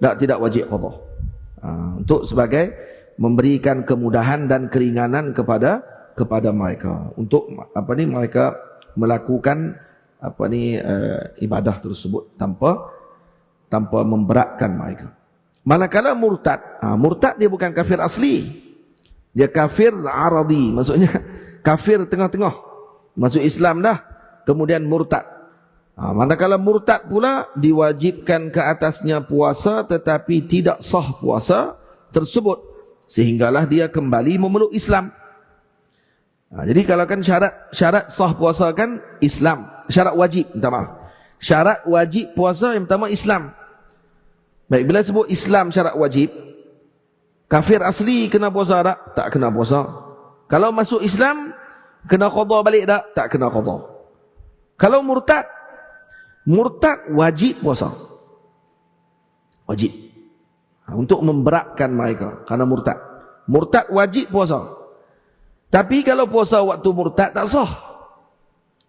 Tak, tidak wajib qada. Untuk sebagai memberikan kemudahan dan keringanan kepada mereka untuk mereka melakukan ibadah tersebut tanpa memberatkan mereka. Manakala murtad, murtad dia bukan kafir asli, dia kafir aradi, maksudnya kafir tengah-tengah, masuk Islam dah, kemudian murtad. Manakala murtad pula diwajibkan ke atasnya puasa tetapi tidak sah puasa tersebut sehinggalah dia kembali memeluk Islam. Jadi kalau kan syarat sah puasa kan Islam, syarat wajib, minta maaf. Syarat wajib puasa yang pertama Islam. Baik, bila sebut Islam syarat wajib, kafir asli kena puasa tak? Tak kena puasa. Kalau masuk Islam kena qada balik tak? Tak kena qada. Kalau murtad wajib puasa. Wajib. Untuk memberatkan mereka karena murtad. Murtad wajib puasa. Tapi kalau puasa waktu murtad tak sah.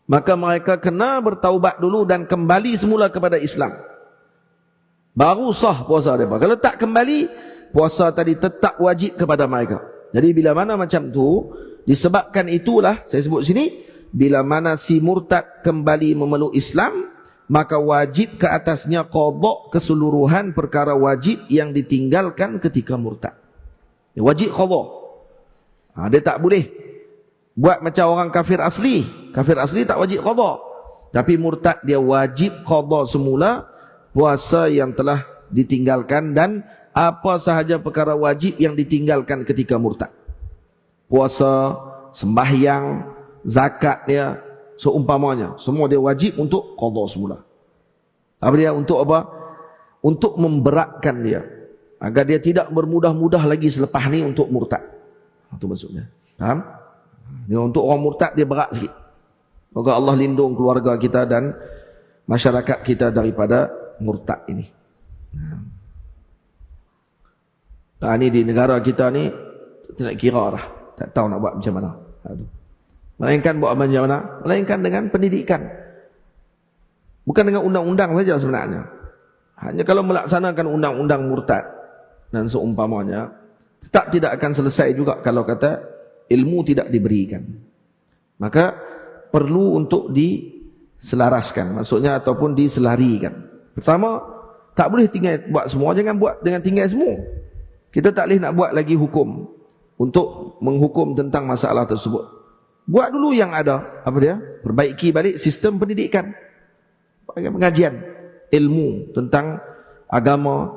Maka mereka kena bertaubat dulu dan kembali semula kepada Islam. Baru sah puasa mereka. Kalau tak kembali, puasa tadi tetap wajib kepada mereka. Jadi bila mana macam tu, disebabkan itulah saya sebut sini, bila mana si murtad kembali memeluk Islam, maka wajib ke atasnya qada keseluruhan perkara wajib yang ditinggalkan ketika murtad. Wajib qada. Dia tak boleh buat macam orang kafir asli. Kafir asli tak wajib qada. Tapi murtad dia wajib qada semula puasa yang telah ditinggalkan dan apa sahaja perkara wajib yang ditinggalkan ketika murtad. Puasa, sembahyang, zakat dia, seumpamanya, semua dia wajib untuk qada semula. Apa dia? Untuk apa? Untuk memberatkan dia, agar dia tidak bermudah-mudah lagi selepas ni untuk murtad. Itu maksudnya. Faham? Dia untuk orang murtad dia berat sikit. Moga Allah lindung keluarga kita dan masyarakat kita daripada murtad ini. Ini di negara kita ni tidak kira lah, tak tahu nak buat macam mana. Melainkan buat macam mana? Melainkan dengan pendidikan. Bukan dengan undang-undang saja sebenarnya. Hanya kalau melaksanakan undang-undang murtad dan seumpamanya, tetap tidak akan selesai juga kalau kata ilmu tidak diberikan. Maka perlu untuk diselaraskan, maksudnya ataupun diselarikan. Pertama, tak boleh tinggal buat semua, jangan buat dengan tinggal semua. Kita tak boleh nak buat lagi hukum untuk menghukum tentang masalah tersebut. Buat dulu yang ada, apa dia? Perbaiki balik sistem pendidikan. Pengajian ilmu tentang agama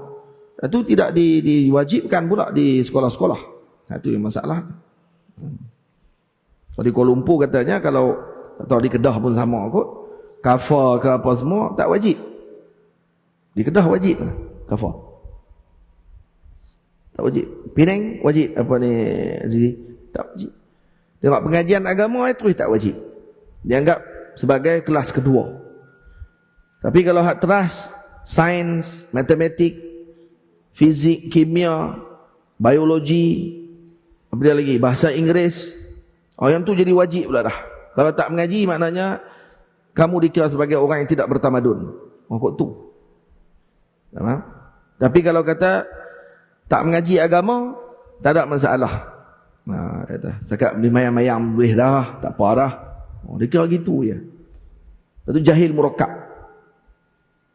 itu tidak diwajibkan pula di sekolah-sekolah. Itu yang masalah. So, di Kuala Lumpur katanya kalau atau di Kedah pun sama kot, kafar ke apa semua tak wajib. Di Kedah wajib kafar. Tak wajib. Penang wajib apa ni Azizi? Tak wajib. Tengok pengajian agama itu tak wajib. Dianggap sebagai kelas kedua. Tapi kalau hak teras, sains, matematik, fizik, kimia, biologi, apa dia lagi? Bahasa Inggeris. Yang tu jadi wajib pula dah. Kalau tak mengaji maknanya kamu dikira sebagai orang yang tidak bertamadun. Kok tu. Faham? Tapi kalau kata tak mengaji agama, tak ada masalah. Kata, cakap beli mayang-mayang boleh dah, tak apa dah. Dia kira gitu je. Itu jahil murakkab.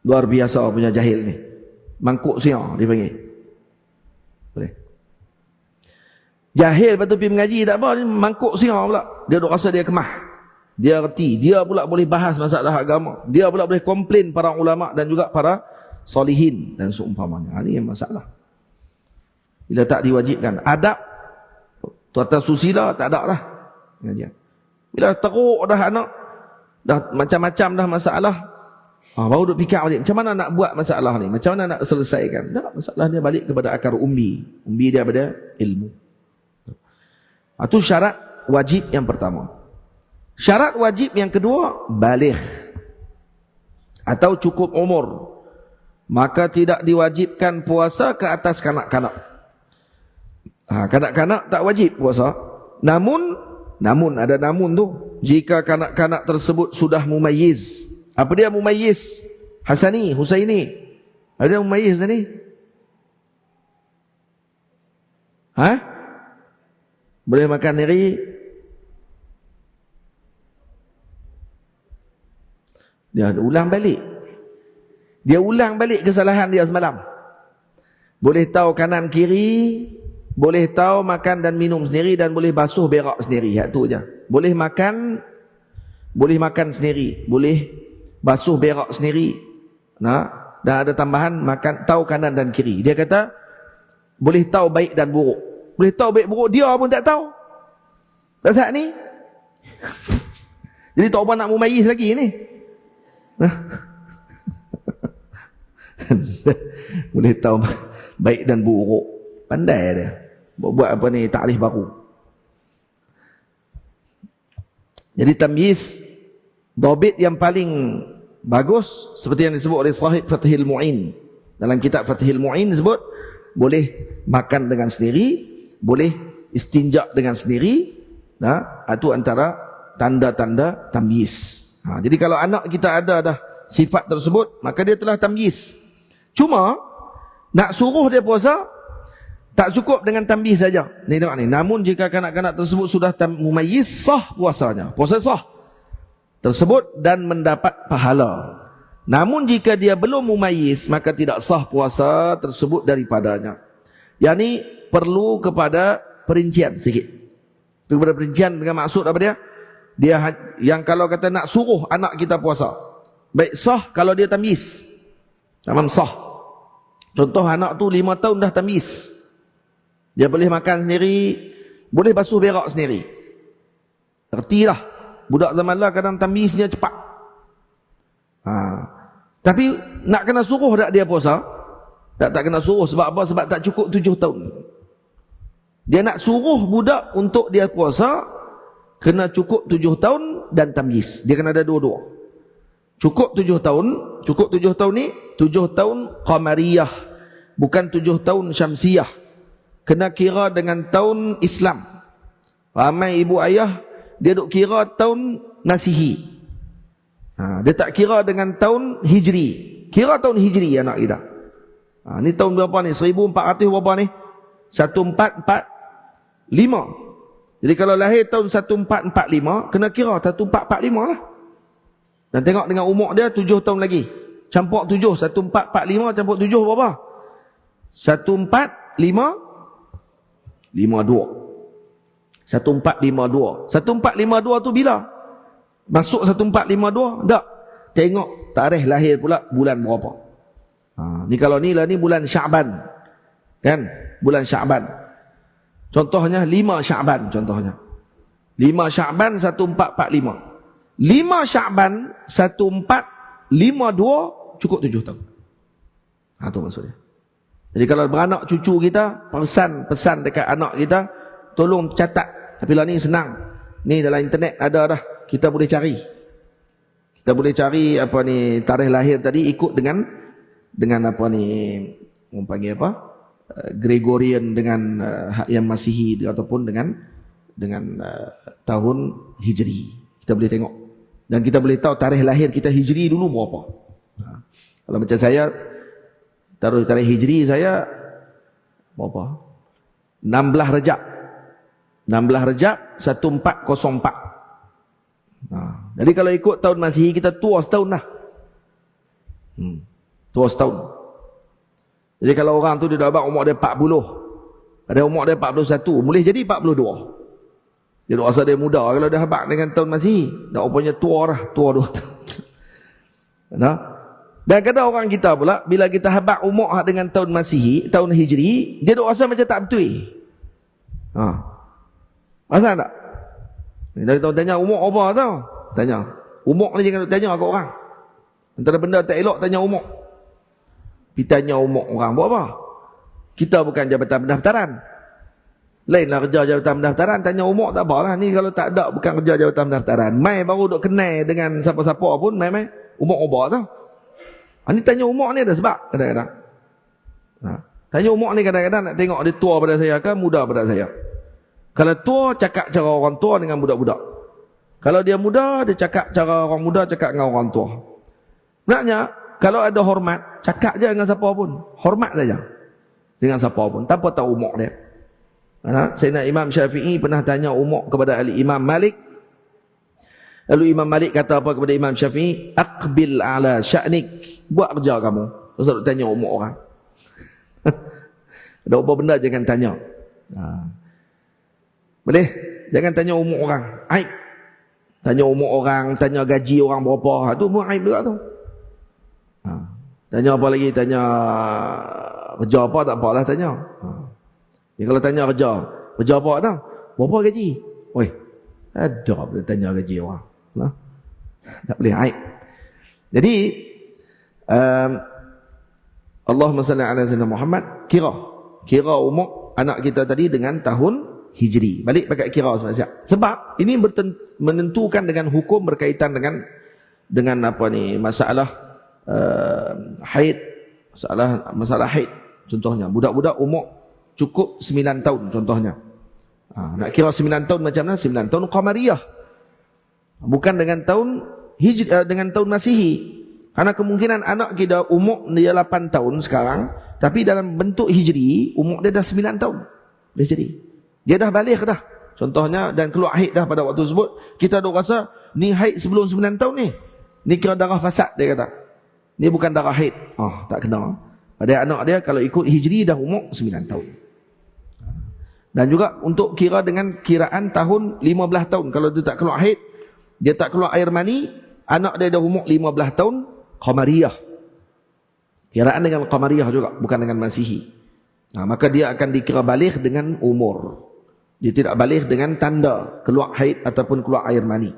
Luar biasa punya jahil ni. Mangkuk siang dipanggil. Boleh. Jahil lepas tu pergi mengaji tak apa, mangkuk siang pula. Dia duk rasa dia kemah. Dia reti. Dia pula boleh bahas masalah agama. Dia pula boleh komplain para ulama dan juga para solihin dan seumpamanya. Ini yang masalah. Bila tak diwajibkan. Adab, tata susila tak ada dah. Bila teruk dah anak, dah macam-macam dah masalah, baru duk fikir balik, macam mana nak buat masalah ni, macam mana nak selesaikan. Tak, masalah dia balik kepada akar umbi. Umbi dia pada ilmu. Itu syarat wajib yang pertama. Syarat wajib yang kedua, baligh atau cukup umur. Maka tidak diwajibkan puasa ke atas kanak-kanak. Kanak-kanak tak wajib puasa. Namun ada namun tu, jika kanak-kanak tersebut sudah mumayyiz. Apa dia mumayyiz? Hasani, Husaini. Ada yang mumayyiz ni? Boleh makan neri? Dia ulang balik. Dia ulang balik kesalahan dia semalam. Boleh tahu kanan kiri, boleh tahu makan dan minum sendiri, dan boleh basuh berak sendiri. Tu je. Boleh makan boleh makan sendiri, boleh basuh berak sendiri. Nah, dan ada tambahan makan tahu kanan dan kiri. Dia kata boleh tahu baik dan buruk. Boleh tahu baik buruk, dia pun tak tahu. Tak saat ni. Jadi tak apa nak mumayyiz lagi ni. Boleh tahu baik dan buruk. Pandai dia. Buat apa ni, takrif baru. Jadi tamyiz, dhabit yang paling bagus seperti yang disebut oleh Sahib Fathil Mu'in. Dalam kitab Fathil Mu'in sebut boleh makan dengan sendiri, boleh istinja dengan sendiri. Nah, itu antara tanda-tanda tamyiz. Jadi kalau anak kita ada dah sifat tersebut, maka dia telah tamyiz. Cuma nak suruh dia puasa tak cukup dengan tamyiz saja. Ni tengok ni. Namun jika kanak-kanak tersebut sudah mumayyiz, sah puasanya. Puasa sah tersebut dan mendapat pahala. Namun jika dia belum mumayyiz, maka tidak sah puasa tersebut daripadanya. Yang ni perlu kepada perincian sikit. Kepada perincian dengan maksud apa dia? Dia yang kalau kata nak suruh anak kita puasa, baik sah kalau dia tamyiz. Tamam sah. Contoh anak tu 5 tahun dah tamyiz. Dia boleh makan sendiri, boleh basuh berak sendiri. Ertilah. Budak zaman lah kadang tamyiznya cepat. Tapi nak kena suruh tak dia puasa? Tak kena suruh. Sebab apa? Sebab tak cukup 7 tahun. Dia nak suruh budak untuk dia puasa, kena cukup 7 tahun dan tamyiz. Dia kena ada dua-dua. Cukup 7 tahun. Cukup 7 tahun ni 7 tahun qamariyah, bukan 7 tahun syamsiyah. Kena kira dengan tahun Islam. Ramai ibu ayah dia duk kira tahun Masihi. Dia tak kira dengan tahun Hijri. Kira tahun Hijri anak kita. Ni tahun berapa ni? 1400 berapa ni? 1445. Jadi kalau lahir tahun 1445, kena kira 1445 lah. Dan tengok dengan umur dia 7 tahun lagi. Campur 7, 1445 campur 7 berapa? 1452. 1452 tu bila? Masuk 1452? Tak. Tengok tarikh lahir pula bulan berapa. Ni kalau ni lah, ni bulan Sya'ban. Kan? Bulan Sya'ban. Contohnya 5 Sya'ban contohnya. 5 Sya'ban 1445. 5 Sya'ban 1452 cukup 7 tahun. Tu maksudnya. Jadi kalau beranak cucu kita, pesan dekat anak kita, tolong catat. Tapi lah ni senang. Ni dalam internet ada dah. Kita boleh cari. Kita boleh cari apa ni tarikh lahir tadi ikut dengan apa ni orang panggil apa? Gregorian dengan yang Masihi ataupun dengan tahun Hijri. Kita boleh tengok. Dan kita boleh tahu tarikh lahir kita Hijri dulu berapa. Kalau macam saya taruh tarikh Hijri saya berapa? 16 Rejab. 16 Rejab 1404. Jadi kalau ikut tahun Masihi kita tua setahun dah. Tua setahun. Jadi kalau orang tu dia dah abang umur dia 40. Ada umur dia 41, boleh jadi 42. Dia rasa dia muda kalau dah habaq dengan tahun Masihi. Dah rupanya tua dah, tua 2 tahun. Dan kadang orang kita pula bila kita habaq umur dengan tahun Masihi, tahun Hijri, dia rasa macam tak betul. Asal tak? Dia tanya umur apa tau? Tanya. Umur ni jangan tanya kat orang. Antara benda tak elok tanya umur. Pergi tanya umur orang buat apa? Kita bukan jabatan pendaftaran. Lainlah kerja jabatan pendaftaran, tanya umur tak apalah. Ni kalau tak ada bukan kerja jabatan pendaftaran. Mai baru duk kenal dengan siapa-siapa pun, mai umur apa tau. Ni tanya umur ni ada sebab kadang-kadang. Tanya umur ni kadang-kadang nak tengok dia tua pada saya ke muda pada saya. Kalau tua, cakap cara orang tua dengan budak-budak. Kalau dia muda, dia cakap cara orang muda, cakap dengan orang tua. Sebenarnya, kalau ada hormat, cakap je dengan siapa pun. Hormat saja. Dengan siapa pun. Tanpa tahu umur dia. Sayyidina Imam Syafi'i pernah tanya umur kepada Imam Malik. Lalu Imam Malik kata apa kepada Imam Syafi'i? Aqbil ala sya'nik. Buat kerja kamu. Terus tanya umur orang. Ada apa benda jangan tanya. Boleh? Jangan tanya umur orang. Aib. Tanya umur orang, tanya gaji orang berapa. Itu pun aib juga tu. Tanya apa lagi? Tanya kerja apa, tak apalah tanya. Ya, kalau tanya kerja apa tau? Berapa gaji? Oi, ada boleh tanya gaji orang. Nah, tak boleh aib. Jadi Allahumma salli ala sayyidina Muhammad, kira umur anak kita tadi dengan tahun Hijri. Balik pakai kira sebab ini menentukan dengan hukum berkaitan dengan apa ni, masalah haid, masalah haid. Contohnya budak-budak umur cukup 9 tahun contohnya. Nak kira 9 tahun macam mana? 9 tahun qamariyah. Bukan dengan tahun Hijri, dengan tahun Masihi. Karena kemungkinan anak kita umur dia 8 tahun sekarang, tapi dalam bentuk Hijri umur dia dah 9 tahun. Boleh jadi dia dah balik dah contohnya, dan keluar haid dah pada waktu tersebut. Kita dah rasa ni haid sebelum 9 tahun ni kira darah fasad, dia kata ni bukan darah haid. Tak kena. Pada anak dia kalau ikut Hijri dah umur 9 tahun. Dan juga untuk kira dengan kiraan tahun 15 tahun. Kalau dia tak keluar haid, dia tak keluar air mani, anak dia dah umur 15 tahun qamariyah. Kiraan dengan qamariyah juga, bukan dengan Masihi. Maka dia akan dikira balik dengan umur. Dia tidak balik dengan tanda keluar haid ataupun keluar air mani.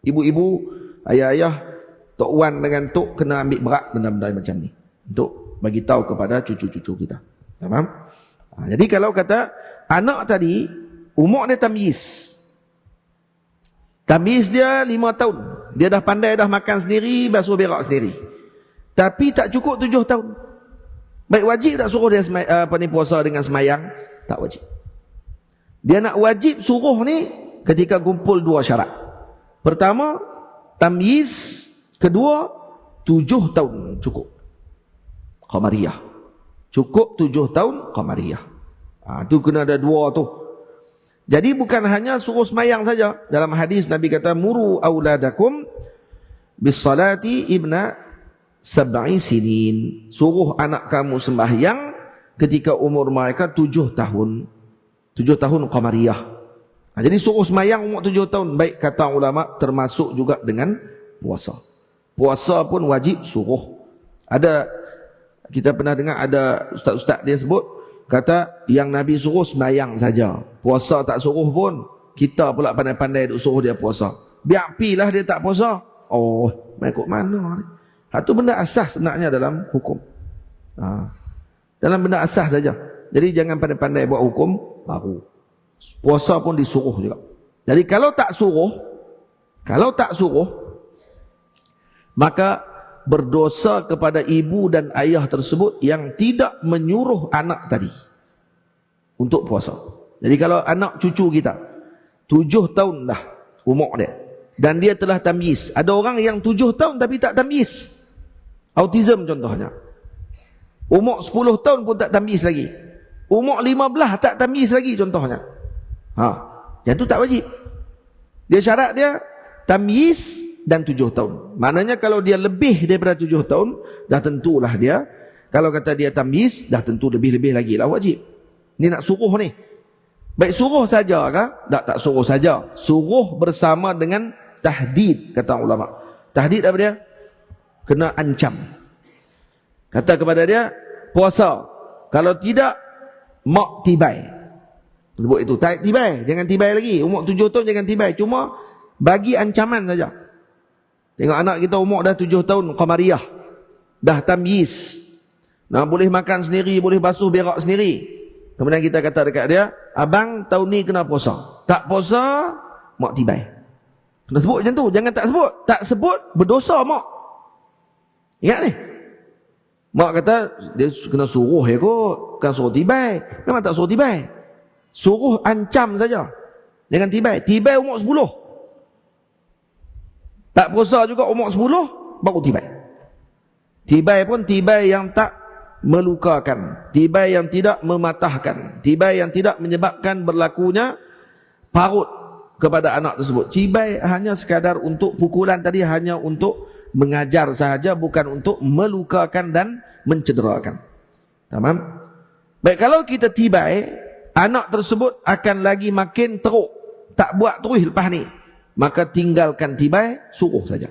Ibu-ibu, ayah-ayah, tok wan dengan tok kena ambil berat benda-benda macam ni untuk bagi tahu kepada cucu-cucu kita. Faham? Jadi kalau kata anak tadi umur dia tamyiz. Tamyiz dia 5 tahun. Dia dah pandai dah makan sendiri, basuh berak sendiri. Tapi tak cukup 7 tahun. Baik wajib tak suruh dia puasa dengan semayang? Tak wajib. Dia nak wajib suruh ni ketika kumpul 2 syarat. Pertama, tamyiz. Kedua, 7 tahun cukup qamariyah. Cukup 7 tahun qamariyah. Tu kena ada 2 tu. Jadi bukan hanya suruh semayang saja. Dalam hadis Nabi kata, muru auladakum bis salati ibna 7 sinin. Suruh anak kamu sembahyang ketika umur mereka 7 tahun. 7 tahun qamariyah. Jadi suruh semayang umur 7 tahun. Baik kata ulama, termasuk juga dengan puasa. Puasa pun wajib suruh. Kita pernah dengar ada ustaz-ustaz dia sebut, kata yang Nabi suruh semayang saja. Puasa tak suruh pun. Kita pula pandai-pandai duk suruh dia puasa. Biar pilah dia tak puasa. Ikut mana ni? Itu benda asas sebenarnya dalam hukum. Dalam benda asas saja. Jadi jangan pandai-pandai buat hukum baru. Puasa pun disuruh juga. Jadi kalau tak suruh, maka berdosa kepada ibu dan ayah tersebut yang tidak menyuruh anak tadi untuk puasa. Jadi kalau anak cucu kita 7 tahun dah umur dia dan dia telah tamyiz. Ada orang yang 7 tahun tapi tak tamyiz. Autism contohnya. Umur 10 tahun pun tak tamyiz lagi. Umur 15 tak tamyiz lagi contohnya. Yang tu tak wajib. Dia syarat dia tamyiz dan 7 tahun. Maknanya kalau dia lebih daripada 7 tahun, dah tentulah dia. Kalau kata dia tamyiz, dah tentu lebih-lebih lagi lah wajib. Ni nak suruh ni. Baik suruh saja kah? Tak suruh saja. Suruh bersama dengan tahdid, kata ulama. Tahdid apa dia? Kena ancam. Kata kepada dia, puasa. Kalau tidak, mak tibai. Sebut itu, tak tibai. Jangan tibai lagi. Umur 7 tahun jangan tibai. Cuma bagi ancaman saja. Tengok anak kita umur dah 7 tahun qamariyah. Dah tamyiz. Boleh makan sendiri, boleh basuh berak sendiri. Kemudian kita kata dekat dia, abang tahun ni kena puasa. Tak puasa, mak tibai. Kena sebut macam tu. Jangan tak sebut. Tak sebut, berdosa mak. Ingat ni. Mak kata, dia kena suruh kot. Bukan suruh tibai. Memang tak suruh tibai. Suruh ancam saja. Jangan tibai. Tibai umur 10. Tak puasa juga umur 10, baru tibai. Tibai pun tibai yang tak melukakan. Tibai yang tidak mematahkan. Tibai yang tidak menyebabkan berlakunya parut kepada anak tersebut. Tibai hanya sekadar untuk pukulan tadi, hanya untuk mengajar sahaja, bukan untuk melukakan dan mencederakan. Tamam? Baik, kalau kita tibai, anak tersebut akan lagi makin teruk. Tak buat terus lepas ni. maka tinggalkan tibai, suruh saja.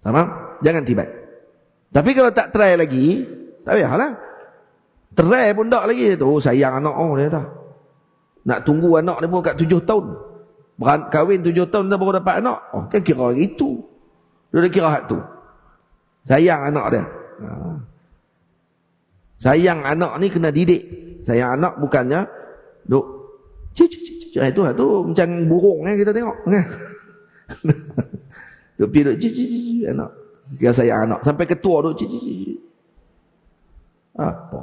Tamam? Jangan tibai. Tapi kalau tak try lagi, tak payahlah. Try pun tak lagi. Oh, sayang anak dia tak. Nak tunggu anak dia pun kat 7 tahun. Kahwin 7 tahun dah baru dapat anak. Oh, kan kira itu. Dia dah kira hak tu. Sayang anak dia. Sayang anak ni kena didik. Sayang anak bukannya duk itu macam burung kita tengok. Duk pi duk anak. Dia sayang anak sampai ketua duk apa.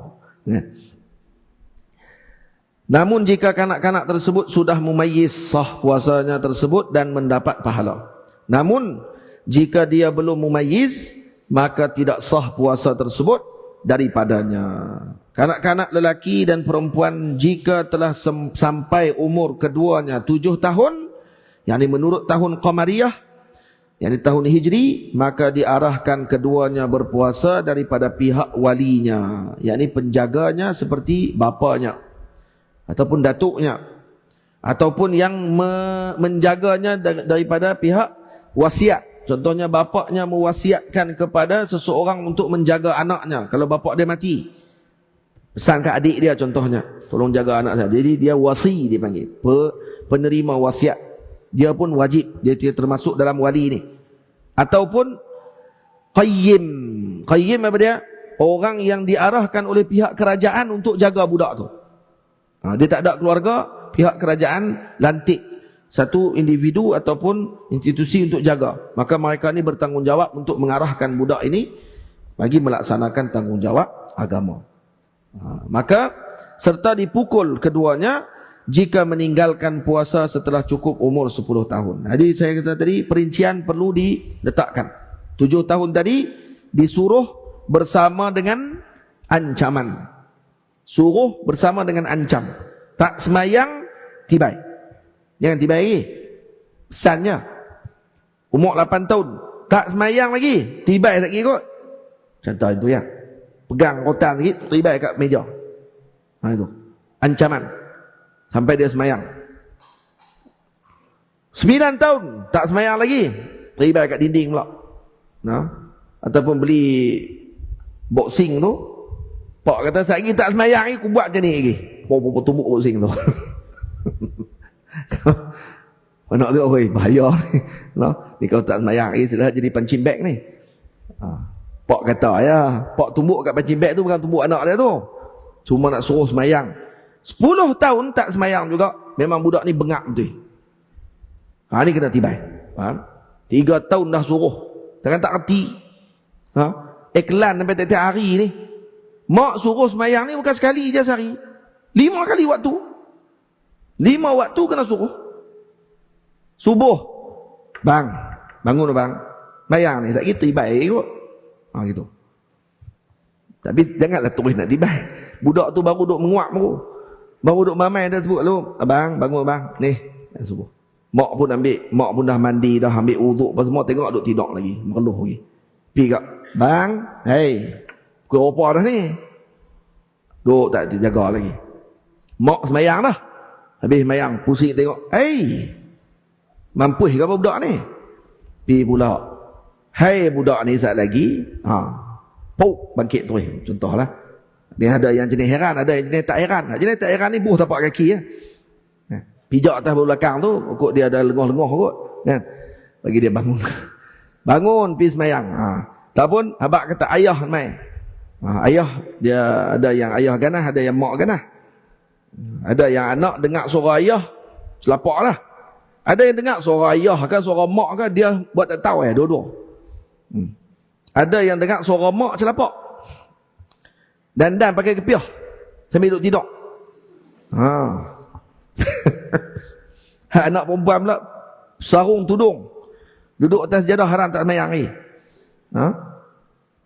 Namun jika kanak-kanak tersebut sudah memayyiz, sah puasanya tersebut dan mendapat pahala. Namun jika dia belum memayyiz, maka tidak sah puasa tersebut daripadanya. Kanak-kanak lelaki dan perempuan jika telah sampai umur keduanya 7 tahun, yakni menurut tahun Qamariyah, yakni tahun Hijri, maka diarahkan keduanya berpuasa daripada pihak walinya, yakni penjaganya seperti bapanya ataupun datuknya, ataupun yang menjaganya daripada pihak wasiat. Contohnya bapaknya mewasiatkan kepada seseorang untuk menjaga anaknya kalau bapak dia mati. Pesan ke adik dia contohnya, tolong jaga anak saya. Jadi dia wasi dipanggil, penerima wasiat. Dia pun wajib, dia termasuk dalam wali ni. Ataupun qayyim. Qayyim apa dia? Orang yang diarahkan oleh pihak kerajaan untuk jaga budak tu. Dia tak ada keluarga, pihak kerajaan lantik satu individu ataupun institusi untuk jaga. Maka mereka ni bertanggungjawab untuk mengarahkan budak ini bagi melaksanakan tanggungjawab agama. Maka serta dipukul keduanya jika meninggalkan puasa setelah cukup umur 10 tahun. Jadi saya kata tadi perincian perlu diletakkan. 7 tahun tadi disuruh bersama dengan ancaman. Suruh bersama dengan ancam. Tak semayang, tibai. Jangan tibai lagi. Pesannya. Umur 8 tahun. Tak semayang lagi, tibai tak ikut. Contoh itu ya. Pegang rotan sikit, tibai kat meja. Itu. Ancaman. Sampai dia semayang. 9 tahun, tak semayang lagi, tibai kat dinding pula. Ataupun beli boxing tu. Pak kata, "Satgi tak semayang ni, aku buat macam ni lagi." Bawa tumbuk boxing tu. Anak tu, oi, bahaya ni. Ni kau tak semayang lagi, sudah jadi pancing bag ni. Pak kata, "Ya, pak tumbuk kat pancing bag tu bukan tumbuk anak dia tu. Cuma nak suruh semayang." 10 tahun tak semayang juga, memang budak ni bengak betul. Ni kena tibai. 3 tahun dah suruh. Takkan tak reti. Iklan sampai tiap-tiap hari ni. Mak suruh semayang ni bukan sekali je sehari. 5 kali waktu. 5 waktu kena suruh. Subuh. Bang. Bangun bang. Semayang ni. Tak kira tibai kot. Gitu. Tapi janganlah terus nak tibai. Budak tu baru duk menguap baru. Baru duk mamai dah sebut lu. Abang, bangun bang. Ni. Subuh. Mak pun ambil. Mak pun dah mandi. Dah ambil uduk. Apa semua. Tengok duk tidur lagi. Mereluh lagi. Pergi kat. Bang. Hei. Kau apa dah ni? Duk tak terjaga lagi. Mak semayang dah. Habis semayang, pusing tengok. Hei, mampus ke apa budak ni? Pergi pula. Hei budak ni saat lagi. Puk, bangkit terus. Contohlah. Ni ada yang jenis heran, ada yang jenis tak heran. Jenis tak heran ni buh tapak kaki. Pijak atas belakang tu, kok dia ada lengoh-lengoh kot. Bagi dia bangun. Bangun, pergi semayang. Tak pun, abang kata ayah mai. Ayah, dia ada yang ayah ganah, ada yang mak ganah. Ada yang anak dengar suara ayah, selapak lah. Ada yang dengar suara ayah ke, suara mak ke, dia buat tak tahu dua-dua. Ada yang dengar suara mak selapak. Dan pakai kepiah sambil duduk tidur. Anak perempuan pula sarung tudung, duduk atas jadah haram tak semayang lagi.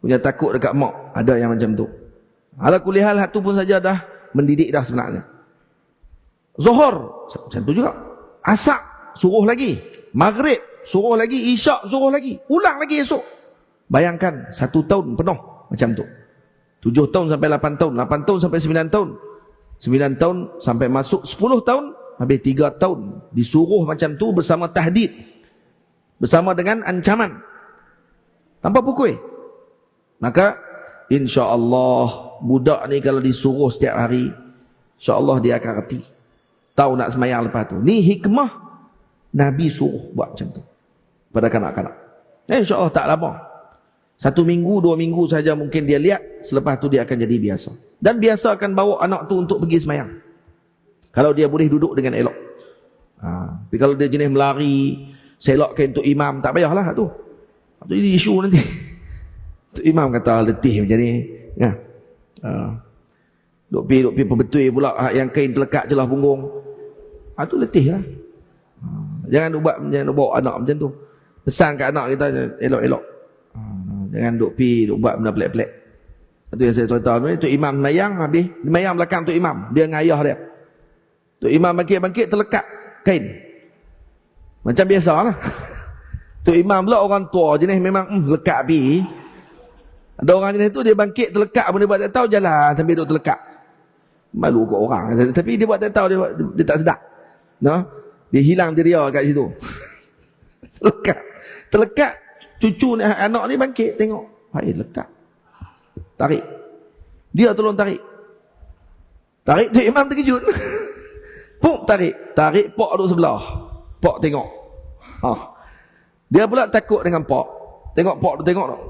Punya takut dekat mak. Ada yang macam tu. Ala kulihal hatu pun saja dah mendidik dah sebenarnya. Zuhur macam tu juga. Asar suruh lagi. Maghrib suruh lagi. Isyak suruh lagi. Ulang lagi esok. Bayangkan 1 tahun penuh macam tu. 7 tahun sampai 8 tahun. 8 tahun sampai 9 tahun. 9 tahun sampai masuk 10 tahun. habis 3 tahun disuruh macam tu bersama tahdid, bersama dengan ancaman, tanpa pukul. Maka insya-Allah budak ni kalau disuruh setiap hari, insya-Allah dia akan reti, tahu nak semayang lepas tu. Ni hikmah Nabi suruh buat macam tu pada kanak-kanak. InsyaAllah tak lama, 1 minggu 2 minggu saja mungkin dia lihat, selepas tu dia akan jadi biasa. Dan biasa akan bawa anak tu untuk pergi semayang, kalau dia boleh duduk dengan elok. Tapi kalau dia jenis melari, selokkan untuk imam, tak payahlah tu. Itu jadi isu nanti. Untuk imam kata letih macam ni, ya. Duk pi perbetul pula yang kain terlekat celah punggung. Tu letih lah. Jangan bawa anak macam tu. Pesan kat anak kita elok-elok. Jangan duk buat benda pelik-pelik. Itu yang saya cerita ni, Tok Imam semayang, habis semayang belakang Tok Imam, dia dengan ayah dia. Tok Imam bangkit-bangkit terlekat kain. Macam biasalah. Tok Imam pula orang tua jenis memang lekat api. Ada orang jenis tu dia bangkit terlekat pun dia buat tak tahu, jalan sambil duk terlekat. Malu kat orang. Tapi dia buat tak tahu, dia tak sedar. No? Dia hilang diri dia kat situ. Terlekat. Cucu ni, anak ni bangkit tengok. Hai, lekat. Tarik. Dia tolong tarik. Tarik tu imam terkejut. Puk tarik. Tarik pok duduk sebelah. Pok tengok. Dia pula takut dengan pok. Tengok pok tu tengok tak.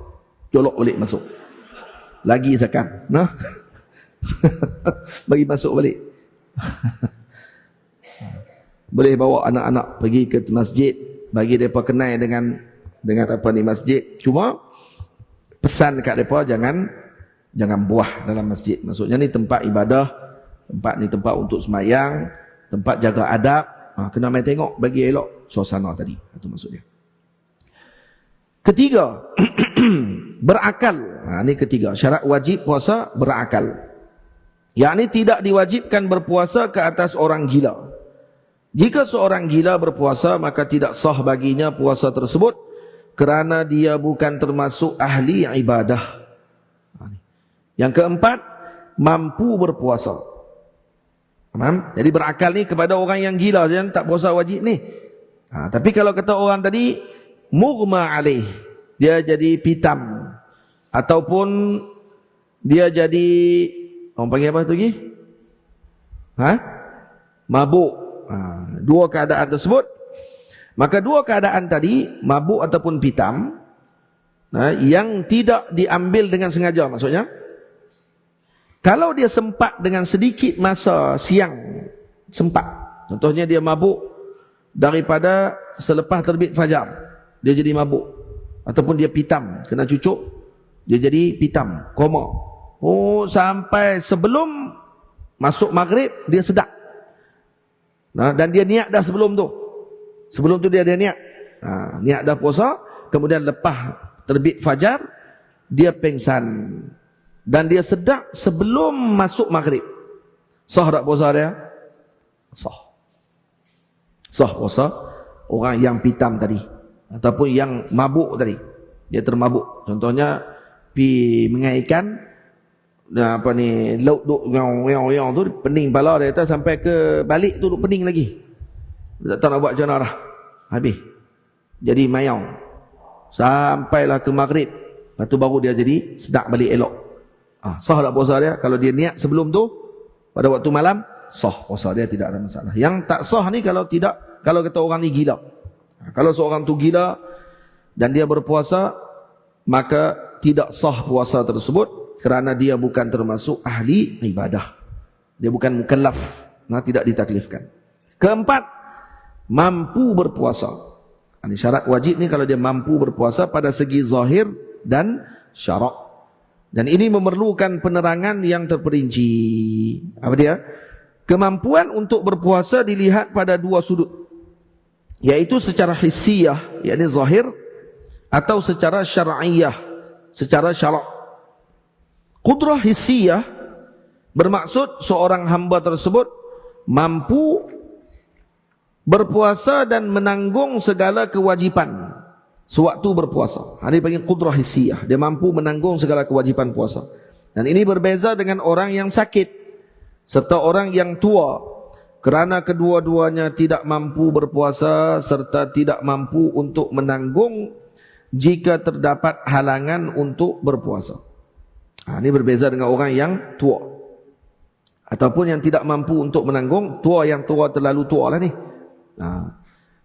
Colok balik masuk. Lagi sekan. Nah. Bagi masuk balik. Boleh bawa anak-anak pergi ke masjid, bagi mereka kenal dengan apa ni masjid. Cuma pesan dekat mereka jangan buah dalam masjid. Maksudnya ni tempat ibadah, tempat untuk semayang, tempat jaga adab. Kena main tengok bagi elok suasana tadi. Itu maksudnya. Ketiga, berakal. Ini ketiga, syarat wajib puasa berakal. Yakni tidak diwajibkan berpuasa ke atas orang gila. Jika seorang gila berpuasa, maka tidak sah baginya puasa tersebut kerana dia bukan termasuk ahli ibadah. Yang keempat, mampu berpuasa. Faham? Jadi berakal ni kepada orang yang gila, jangan tak puasa wajib ni. Tapi kalau kata orang tadi mughma alaih, dia jadi pitam ataupun dia jadi orang panggil apa tu lagi? Mabuk. Dua keadaan tersebut, maka dua keadaan tadi, mabuk ataupun pitam, yang tidak diambil dengan sengaja. Maksudnya, kalau dia sempat dengan sedikit masa siang, sempat. Contohnya dia mabuk daripada selepas terbit fajar, dia jadi mabuk. Ataupun dia pitam, kena cucuk, dia jadi pitam, koma. Sampai sebelum masuk maghrib, dia sedap. Dan dia niat dah sebelum tu. Sebelum tu dia niat. Niat dah puasa. Kemudian lepas terbit fajar, dia pengsan. Dan dia sedap sebelum masuk maghrib. Sah tak puasa dia? Sah. Sah puasa orang yang pitam tadi. Ataupun yang mabuk tadi. Dia termabuk. Contohnya, pi mengai ikan. Apa ni, laut duk yang tu pening pala dia kata, sampai ke balik tu duk pening lagi. Dia tak tahu nak buat macam mana dah. Habis jadi mayau sampailah ke maghrib, lepas tu baru dia jadi sedap balik elok. Sah tak puasa dia? Kalau dia niat sebelum tu pada waktu malam, sah puasa dia, tidak ada masalah. Yang tak sah ni kalau kata orang ni gila. Kalau seorang tu gila dan dia berpuasa, maka tidak sah puasa tersebut kerana dia bukan termasuk ahli ibadah. Dia bukan mukallaf, tidak ditaklifkan. Keempat, mampu berpuasa. Ini syarat wajib ni kalau dia mampu berpuasa pada segi zahir dan syarak. Dan ini memerlukan penerangan yang terperinci. Apa dia? Kemampuan untuk berpuasa dilihat pada dua sudut, yaitu secara hissiyah, yakni zahir, atau secara syar'iyah, secara syarak. Qudrah hissiyah bermaksud seorang hamba tersebut mampu berpuasa dan menanggung segala kewajipan sewaktu berpuasa. Ini panggil qudrah hissiyah. Dia mampu menanggung segala kewajipan puasa. Dan ini berbeza dengan orang yang sakit serta orang yang tua. kerana kedua-duanya tidak mampu berpuasa serta tidak mampu untuk menanggung jika terdapat halangan untuk berpuasa. Ini berbeza dengan orang yang tua ataupun yang tidak mampu untuk menanggung. Yang tua terlalu tua lah ni.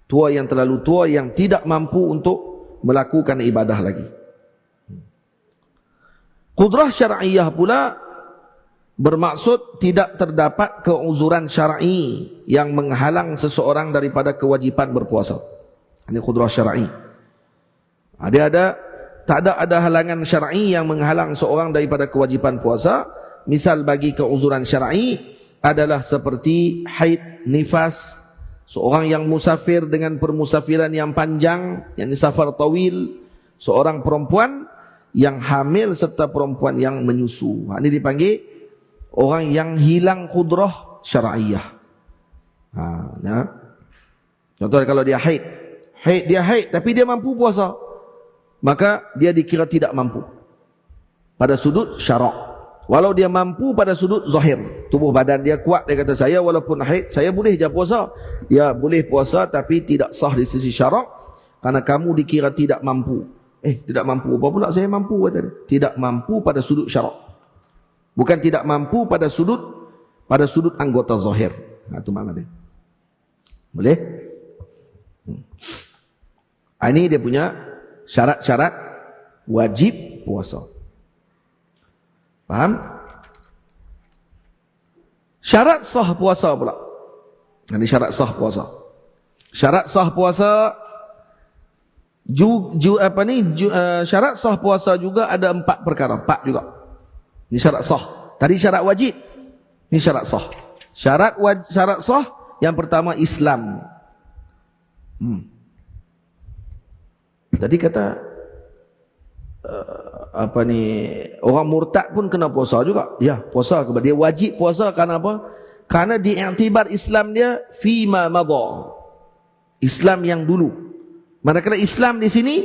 Tua yang terlalu tua yang tidak mampu untuk melakukan ibadah lagi. Qudrah syar'iyah pula bermaksud tidak terdapat keuzuran syar'i yang menghalang seseorang daripada kewajipan berpuasa. Ini qudrah syar'i. Tak ada halangan syar'i yang menghalang seorang daripada kewajipan puasa. Misal bagi keuzuran syar'i adalah seperti haid, nifas, seorang yang musafir dengan permusafiran yang panjang, yakni safar tawil, seorang perempuan yang hamil serta perempuan yang menyusu. Ini dipanggil orang yang hilang qudrah syar'iyah. Contoh kalau dia haid tapi dia mampu puasa, maka dia dikira tidak mampu pada sudut syarak. Walau dia mampu pada sudut zahir, tubuh badan dia kuat, dia kata saya walaupun haid saya boleh je puasa. Ya boleh puasa tapi tidak sah di sisi syarak, karena kamu dikira tidak mampu. Tidak mampu apa pula saya mampu kata dia. Tidak mampu pada sudut syarak, bukan tidak mampu pada sudut anggota zahir. Itu makna dia. Boleh? Ini dia punya syarat-syarat wajib puasa. Faham? Syarat sah puasa pula. Ini syarat sah puasa. Syarat sah puasa syarat sah puasa juga ada 4 perkara, 4 juga. Ini syarat sah. Tadi syarat wajib. Ini syarat sah. Syarat sah yang pertama Islam. Tadi kata orang murtad pun kena puasa juga. Ya, puasa kepada dia wajib puasa. Karena apa? Karena diiktibar Islam dia fima madha, Islam yang dulu. Manakala Islam di sini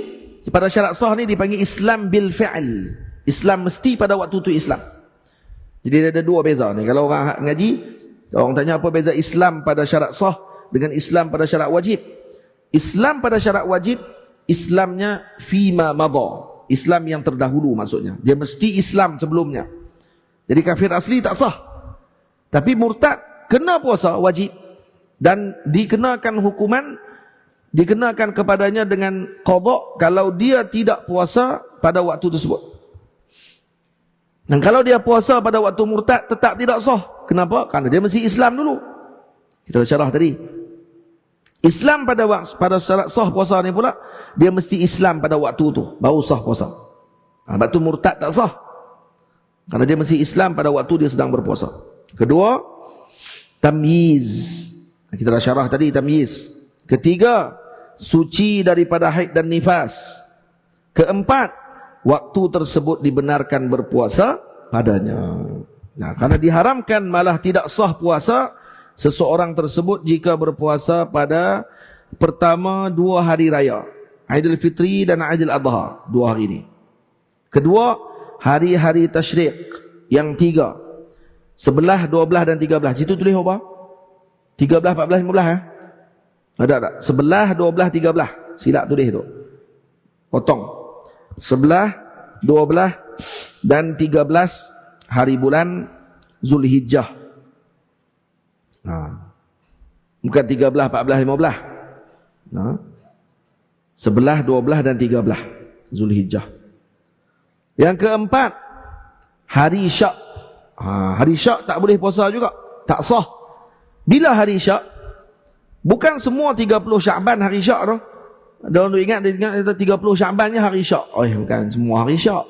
pada syarat sah ni dipanggil Islam bil fi'l. Islam mesti pada waktu tu Islam. Jadi ada 2 beza ni. Kalau orang ngaji, orang tanya apa beza Islam pada syarat sah dengan Islam pada syarat wajib. Islam pada syarat wajib, Islamnya fima madha, Islam yang terdahulu maksudnya. Dia mesti Islam sebelumnya. Jadi kafir asli tak sah. Tapi murtad kena puasa wajib. Dan dikenakan hukuman, dikenakan kepadanya dengan qadha kalau dia tidak puasa pada waktu tersebut. Dan kalau dia puasa pada waktu murtad tetap tidak sah. Kenapa? Karena dia mesti Islam dulu. Kita syarah tadi. Islam pada syarat sah puasa ni pula, dia mesti Islam pada waktu tu baru sah puasa. Sebab tu murtad tak sah, karena dia mesti Islam pada waktu dia sedang berpuasa. Kedua, tamyiz. Kita dah syarah tadi tamyiz. Ketiga, suci daripada haid dan nifas. Keempat, waktu tersebut dibenarkan berpuasa padanya. Karena diharamkan malah tidak sah puasa seseorang tersebut jika berpuasa pada pertama 2 hari raya, Aidil Fitri dan Aidil Adha, 2 hari ini. Kedua, hari-hari tasyrik yang 3, 11, 12 dan 13. Situ tulis apa? 13, 14, 15 ya? Ada tak? 11, 12, 13. Silap tulis tu. Potong. 11, 12 dan 13 hari bulan Zulhijjah. Bukan 13, 14, 15. 11, 12 dan 13 Zulhijjah. Yang keempat, hari Syak. Hari Syak tak boleh puasa juga, tak sah. Bila hari Syak? Bukan semua 30 Syakban hari Syak tu. Dia ingat 30 Syakbannya hari Syak. Bukan semua hari Syak.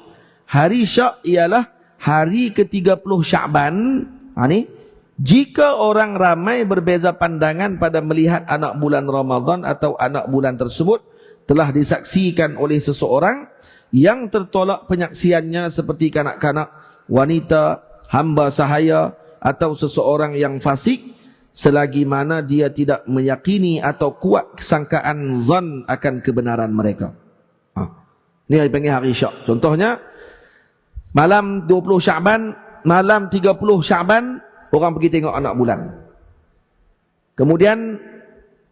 Hari Syak ialah hari ke-30 Syakban. Ni jika orang ramai berbeza pandangan pada melihat anak bulan Ramadan atau anak bulan tersebut telah disaksikan oleh seseorang yang tertolak penyaksiannya seperti kanak-kanak, wanita, hamba sahaya atau seseorang yang fasik, selagi mana dia tidak meyakini atau kuat kesangkaan zan akan kebenaran mereka. Ini dipanggil hari Syak. Contohnya, malam 20 Syakban, malam 30 Syakban, orang pergi tengok anak bulan. Kemudian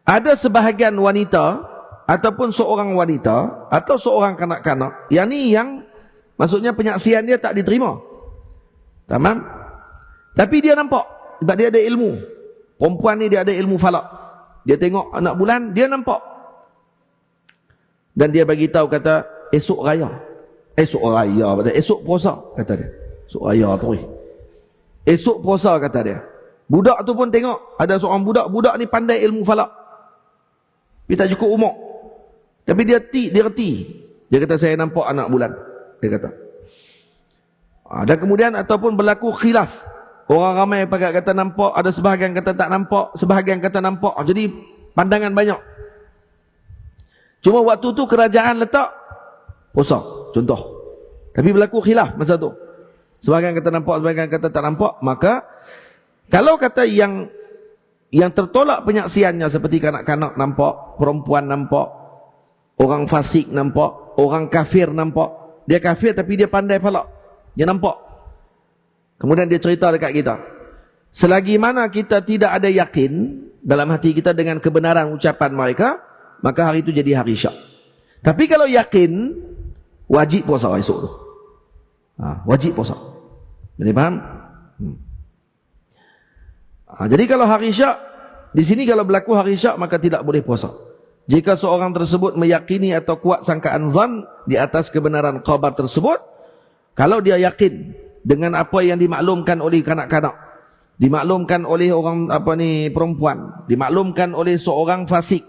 ada sebahagian wanita ataupun seorang wanita atau seorang kanak-kanak yang maksudnya penyaksian dia tak diterima. Tamam? Tapi dia nampak sebab dia ada ilmu. Perempuan ni dia ada ilmu falak. Dia tengok anak bulan, dia nampak. Dan dia bagi tahu kata esok raya. Esok puasa kata dia. Esok raya tu. Esok puasa kata dia. Budak tu pun tengok, ada seorang budak ni pandai ilmu falak. Dia tak cukup umur. Tapi dia reti. Dia kata saya nampak anak bulan. Dia kata. Dan kemudian ataupun berlaku khilaf. Orang ramai pakat kata nampak, ada sebahagian kata tak nampak, sebahagian kata nampak. Jadi pandangan banyak. Cuma waktu tu kerajaan letak puasa, contoh. Tapi berlaku khilaf masa tu. Sebahagian kata nampak, sebahagian kata tak nampak. Maka kalau kata yang tertolak penyaksiannya seperti kanak-kanak nampak, perempuan nampak, orang fasik nampak, orang kafir nampak. Dia kafir tapi dia pandai falak. Dia nampak. Kemudian dia cerita dekat kita. Selagi mana kita tidak ada yakin dalam hati kita dengan kebenaran ucapan mereka, maka hari itu jadi hari syak. Tapi kalau yakin, wajib puasa esok tu. Wajib puasa. Jadi faham? Jadi kalau hari syak, di sini kalau berlaku hari syak maka tidak boleh puasa. Jika seorang tersebut meyakini atau kuat sangkaan zan di atas kebenaran khabar tersebut, kalau dia yakin dengan apa yang dimaklumkan oleh kanak-kanak, dimaklumkan oleh orang perempuan, dimaklumkan oleh seorang fasik,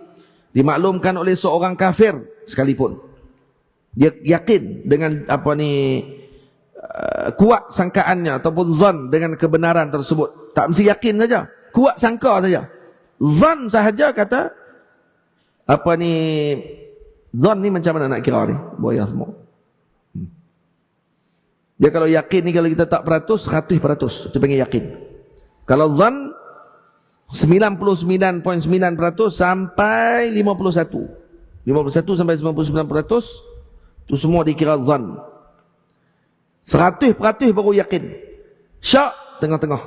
dimaklumkan oleh seorang kafir sekalipun, dia yakin dengan kuat sangkaannya ataupun zan dengan kebenaran tersebut. Tak mesti yakin saja, kuat sangka saja. Zan sahaja kata zan ni macam mana nak kira ni? Boya semua. Dia kalau yakin ni, kalau kita tak peratus, 100%, itu panggil yakin. Kalau zan 99.9% sampai 51 sampai 99%, itu semua dikira zan. 100% baru yakin. Syak tengah-tengah,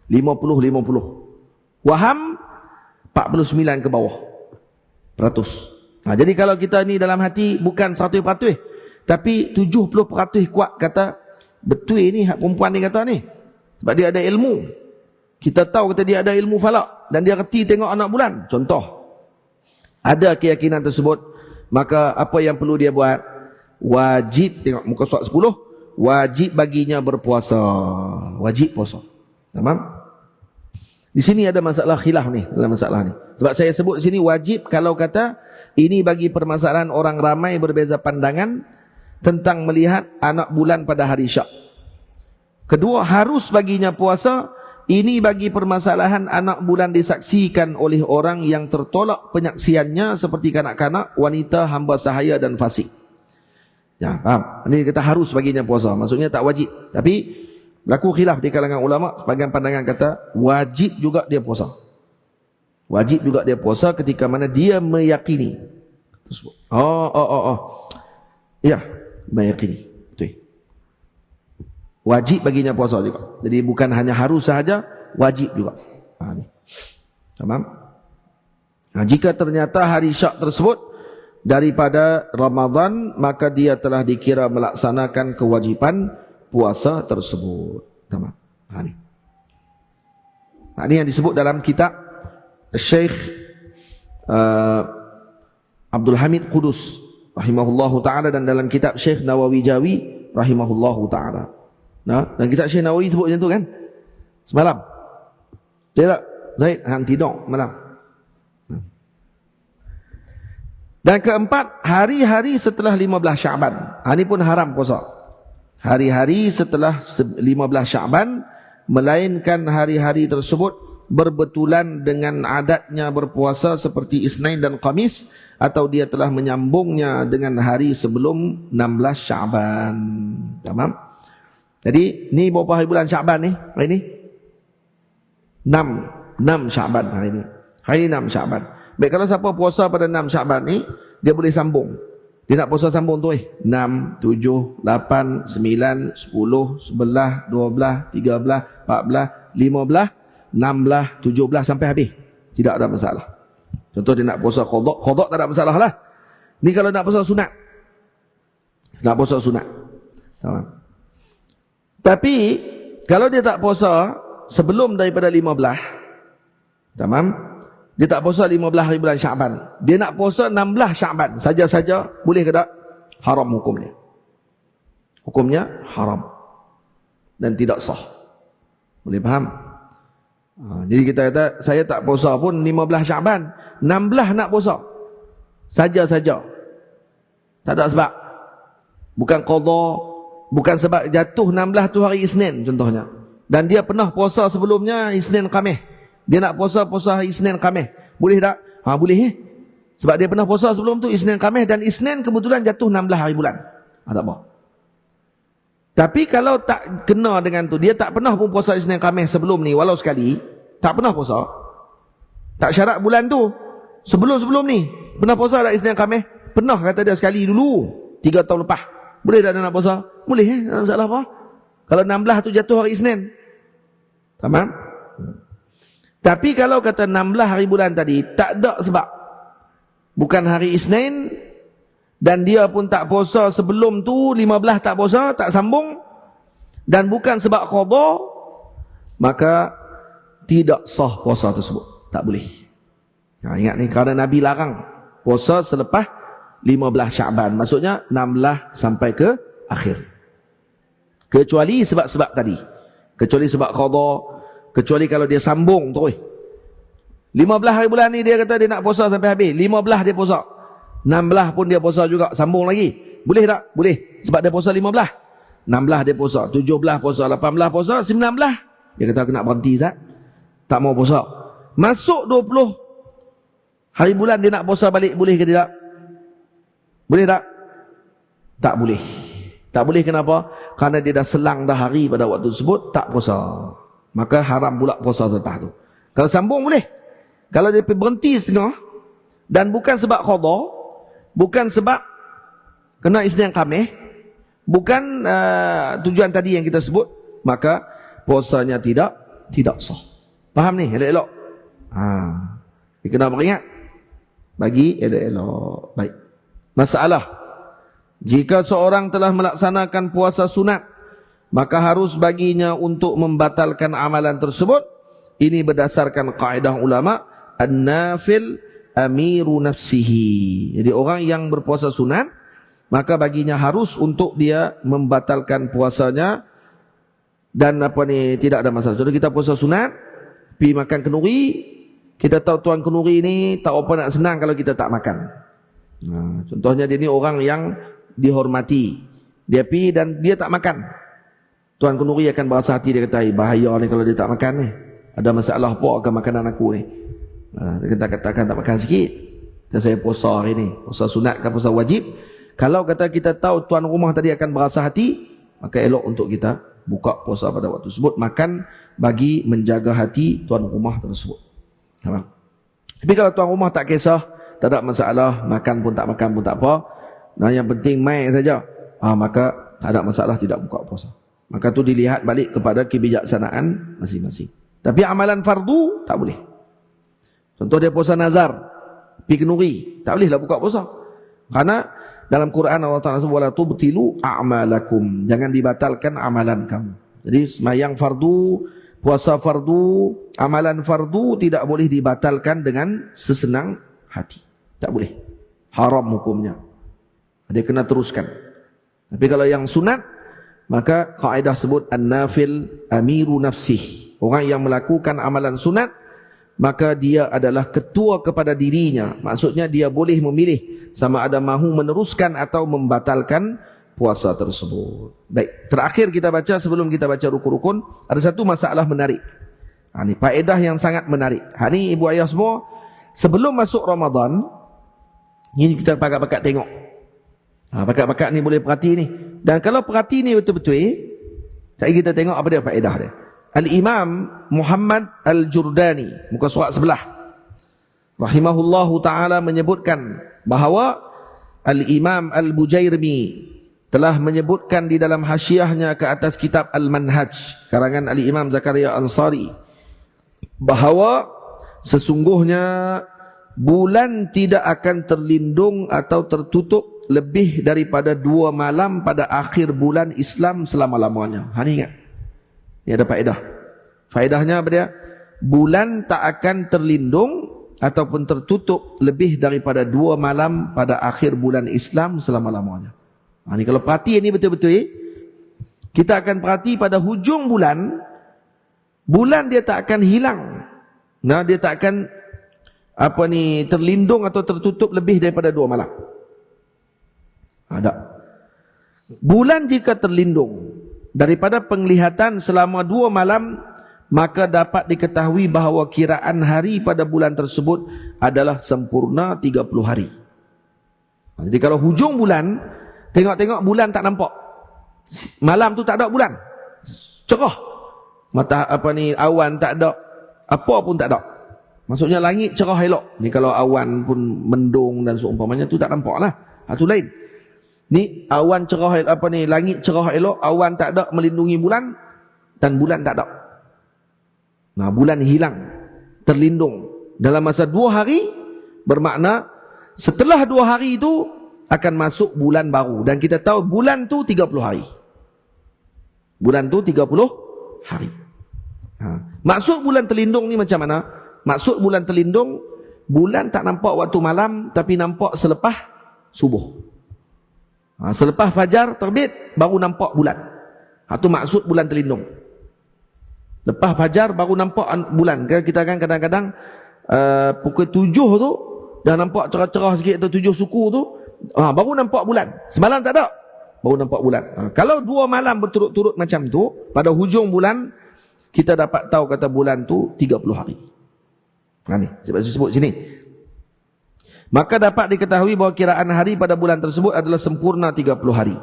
50-50. Waham 49 ke bawah peratus. Jadi kalau kita ni dalam hati bukan 100%, tapi 70% kuat kata betul ni perempuan ni kata ni, sebab dia ada ilmu. Kita tahu kata dia ada ilmu falak dan dia reti tengok anak bulan, contoh. Ada keyakinan tersebut, maka apa yang perlu dia buat? Wajib, tengok muka surat 10, wajib baginya berpuasa. Wajib puasa. Tamam? Di sini ada masalah khilaf ni, dalam masalah ni. Sebab saya sebut di sini wajib kalau kata ini bagi permasalahan orang ramai berbeza pandangan tentang melihat anak bulan pada hari syak. Kedua, harus baginya puasa. Ini bagi permasalahan anak bulan disaksikan oleh orang yang tertolak penyaksiannya seperti kanak-kanak, wanita, hamba sahaya dan fasik. Ya, faham? Ini kita harus baginya puasa. Maksudnya tak wajib. Tapi berlaku khilaf di kalangan ulama. Sebagian pandangan kata wajib juga dia puasa. Wajib juga dia puasa ketika mana dia meyakini. Ya, meyakini. Betul. Wajib baginya puasa juga. Jadi bukan hanya harus sahaja, wajib juga. Tamam? Jika ternyata hari syak tersebut daripada Ramadan, maka dia telah dikira melaksanakan kewajipan puasa tersebut. Tamam? Ini yang disebut dalam kitab Syekh Abdul Hamid Qudus rahimahullahu ta'ala, dan dalam kitab Syekh Nawawi Jawi rahimahullahu ta'ala. Dan kitab Syekh Nawawi sebut macam tu kan? Semalam. Dia tak? Zaid, tidur malam. Dan keempat, hari-hari setelah 15 Syaban. Ini pun haram puasa. Hari-hari setelah 15 Syaban, melainkan hari-hari tersebut berbetulan dengan adatnya berpuasa seperti Isnin dan Khamis, atau dia telah menyambungnya dengan hari sebelum 16 Syaban. Tamam? Jadi ni berapa hari bulan Syaban ni? Hari ni 6 Syaban hari ni. Hari 6 Syaban. Baik, kalau siapa puasa pada 6 Syaban ni, dia boleh sambung. Dia nak puasa sambung tu 6, 7, 8, 9, 10, 11, 12, 13, 14, 15, 16, 17 sampai habis. tidak ada masalah. Contoh dia nak puasa qada tak ada masalah lah. Ni kalau nak puasa sunat. Nak puasa sunat. Tamam. Tapi kalau dia tak puasa sebelum daripada 15, tamam? Dia tak puasa 15 hari bulan Syaban. Dia nak puasa 16 Syaban. Saja-saja boleh ke tak? Haram hukumnya. Hukumnya haram. Dan tidak sah. Boleh faham? Jadi kita kata, saya tak puasa pun 15 Syaban. 16 nak puasa. Saja-saja. Tak ada sebab. Bukan qada. Bukan sebab jatuh 16 tu hari Isnin contohnya. Dan dia pernah puasa sebelumnya Isnin Khamis. Dia nak puasa hari Isnin Khamis. Boleh tak? Boleh. Sebab dia pernah puasa sebelum tu Isnin Khamis. Dan Isnin kebetulan jatuh 16 hari bulan. Tak apa. Tapi kalau tak kena dengan tu, dia tak pernah pun puasa Isnin Khamis sebelum ni, walau sekali, tak pernah puasa. Tak syarat bulan tu. Sebelum-sebelum ni, pernah puasa tak Isnin Khamis? Pernah kata dia sekali dulu, 3 tahun lepas. Boleh tak dia nak puasa? Boleh, tak ada masalah apa. Kalau 16 tu jatuh hari Isnin. Tamam? Tapi kalau kata 16 hari bulan tadi, tak ada sebab. Bukan hari Isnin, dan dia pun tak puasa sebelum tu, 15 tak puasa, tak sambung, dan bukan sebab qada, maka tidak sah puasa tersebut. Tak boleh. Ingat ni, kerana Nabi larang puasa selepas 15 Syaban. Maksudnya 16 sampai ke akhir. Kecuali sebab-sebab tadi. Kecuali sebab qada, kecuali kalau dia sambung terus. 15 hari bulan ni dia kata dia nak puasa sampai habis. 15 dia puasa. 16 pun dia puasa juga, sambung lagi. Boleh tak? Boleh. Sebab dia puasa 15. 16 dia puasa, 17 puasa, 18 puasa, 19. Dia kata aku nak berhenti Zat. Tak mau puasa. Masuk 20 hari bulan dia nak puasa balik, boleh ke tidak? Boleh tak? Tak boleh. Tak boleh kenapa? Kerana dia dah selang dah hari pada waktu tersebut, tak puasa. Maka haram pula puasa selepas tu. Kalau sambung boleh. Kalau dia berhenti setengah, dan bukan sebab qada, bukan sebab kena Isnin Khamis, bukan tujuan tadi yang kita sebut, maka puasanya tidak sah. Faham ni? Elok-elok. Dia kena beringat. Bagi elok-elok. Baik. Masalah. Jika seorang telah melaksanakan puasa sunat, maka harus baginya untuk membatalkan amalan tersebut. Ini berdasarkan kaedah ulama, an-nafil amiru nafsihi. Jadi orang yang berpuasa sunat, maka baginya harus untuk dia membatalkan puasanya. Dan tidak ada masalah. Jadi kita puasa sunat, pergi makan kenduri, kita tahu tuan kenduri ni tak apa nak senang kalau kita tak makan. Contohnya dia ni orang yang dihormati, dia pergi dan dia tak makan. Tuan kenduri akan berasa hati, dia kata, bahaya ni kalau dia tak makan ni. Ada masalah apa akan makanan aku ni. Dia katakan tak makan sikit. Dan saya puasa hari ni, puasa sunat ke puasa wajib. Kalau kata kita tahu tuan rumah tadi akan berasa hati, maka elok untuk kita buka puasa pada waktu tersebut, makan bagi menjaga hati tuan rumah tersebut. Tapi kalau tuan rumah tak kisah, tak ada masalah, makan pun tak apa, nah yang penting mai saja, maka tak ada masalah tidak buka puasa. Maka tu dilihat balik kepada kebijaksanaan masing-masing. Tapi amalan fardu tak boleh. Contoh dia puasa nazar, pergi kenduri, tak bolehlah buka puasa. Karena dalam Quran Allah Ta'ala sebut, wala tubtilu a'malakum, jangan dibatalkan amalan kamu. Jadi sembahyang fardu, puasa fardu, amalan fardu tidak boleh dibatalkan dengan sesenang hati. Tak boleh. Haram hukumnya. Dia kena teruskan. Tapi kalau yang sunat, maka kaedah sebut an-nafil amiru nafsih. Orang yang melakukan amalan sunat, maka dia adalah ketua kepada dirinya. Maksudnya dia boleh memilih sama ada mahu meneruskan atau membatalkan puasa tersebut. Baik, terakhir kita baca sebelum kita baca rukun-rukun, ada satu masalah menarik. Ini faedah yang sangat menarik. Ini ibu ayah semua, sebelum masuk Ramadan, ini kita pakat-pakat tengok. Pakat-pakat ni boleh perhati ni. Dan kalau perhati ni betul-betul, kita tengok apa dia faedah dia. Al-Imam Muhammad Al-Jurdani, muka surat sebelah, rahimahullahu ta'ala, menyebutkan bahawa Al-Imam Al-Bujairmi telah menyebutkan di dalam hasyiahnya ke atas kitab Al-Manhaj karangan Al-Imam Zakaria Ansari, bahawa sesungguhnya bulan tidak akan terlindung atau tertutup lebih daripada 2 malam pada akhir bulan Islam selama-lamanya. Ini ingat. Ini ada faedah. Faedahnya apa dia? Bulan tak akan terlindung ataupun tertutup lebih daripada 2 malam pada akhir bulan Islam selama-lamanya. Ini kalau perhati ini betul-betul, kita akan perhati pada hujung bulan, bulan dia tak akan hilang. Nah, dia tak akan terlindung atau tertutup lebih daripada 2 malam. Ada. Bulan jika terlindung daripada penglihatan selama 2 malam, maka dapat diketahui bahawa kiraan hari pada bulan tersebut adalah sempurna 30 hari. Jadi kalau hujung bulan, tengok-tengok bulan tak nampak. Malam tu tak ada bulan. Cerah. Awan tak ada. Apa pun tak ada. Maksudnya langit cerah elok. Ni kalau awan pun mendung dan seumpamanya tu tak nampak lah. Itu lain. Ni awan cerah langit cerah elok, awan tak ada melindungi bulan dan bulan tak ada. Nah, bulan hilang, terlindung dalam masa 2 hari, bermakna setelah 2 hari itu akan masuk bulan baru, dan kita tahu bulan tu 30 hari. Bulan tu 30 hari. Maksud bulan terlindung ni macam mana? Maksud bulan terlindung, bulan tak nampak waktu malam tapi nampak selepas subuh. Selepas fajar terbit baru nampak bulan. Itu maksud bulan terlindung. Lepas fajar baru nampak bulan. Kita kan kadang-kadang pukul 7 tu dah nampak cerah-cerah sikit, atau 7 suku tu baru nampak bulan. Semalam tak ada, baru nampak bulan. Kalau 2 malam berturut-turut macam tu, pada hujung bulan kita dapat tahu kata bulan tu 30 hari. Ni sebab saya sebut sini. Maka dapat diketahui bahawa kiraan hari pada bulan tersebut adalah sempurna 30 hari.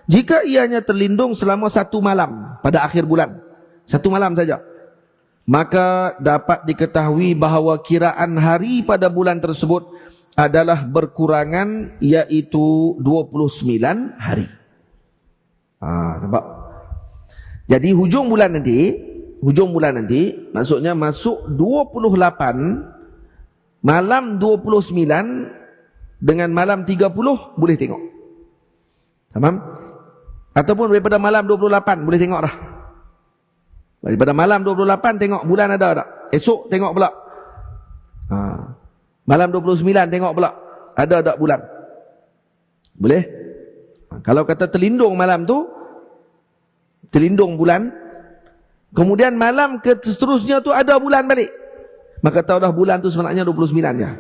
Jika ianya terlindung selama 1 malam pada akhir bulan, 1 malam saja, maka dapat diketahui bahawa kiraan hari pada bulan tersebut adalah berkurangan, iaitu 29 hari. Nampak? Jadi hujung bulan nanti maksudnya masuk 28, malam 29 dengan malam 30 boleh tengok. Tamam? Ataupun daripada malam 28 boleh tengok dah. Daripada malam 28 tengok bulan ada tak? Esok tengok pula. Malam 29 tengok pula. Ada tak bulan? Boleh? Kalau kata terlindung malam tu, terlindung bulan, kemudian malam seterusnya tu ada bulan balik, maka tahu dah bulan tu sebenarnya 29 je.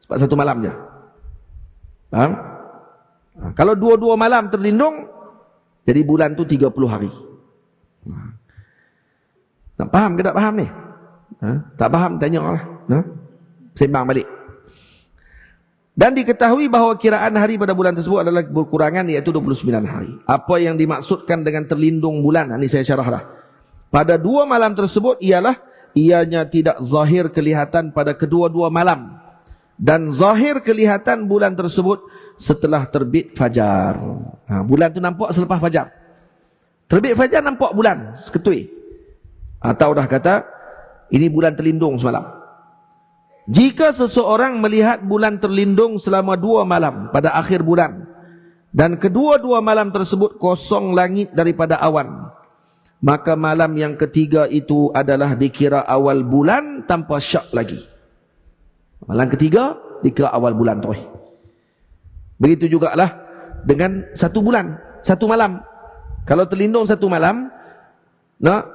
Sebab 1 malam je. Faham? Kalau 2 malam terlindung, jadi bulan tu 30 hari. Tak faham ke tak faham ni? Tak faham, tanya lah. Sembang balik. Dan diketahui bahawa kiraan hari pada bulan tersebut adalah berkurangan, iaitu 29 hari. Apa yang dimaksudkan dengan terlindung bulan? Ini saya syarah dah. Pada 2 malam tersebut ialah ianya tidak zahir kelihatan pada kedua-dua malam, dan zahir kelihatan bulan tersebut setelah terbit fajar. Bulan tu nampak selepas fajar. Terbit fajar nampak bulan seketui. Atau dah kata ini bulan terlindung semalam. Jika seseorang melihat bulan terlindung selama 2 malam pada akhir bulan, dan kedua-dua malam tersebut kosong langit daripada awan, maka malam yang ketiga itu adalah dikira awal bulan tanpa syak lagi. Malam ketiga dikira awal bulan tu. Begitu jugalah dengan 1 bulan, 1 malam. Kalau terlindung 1 malam,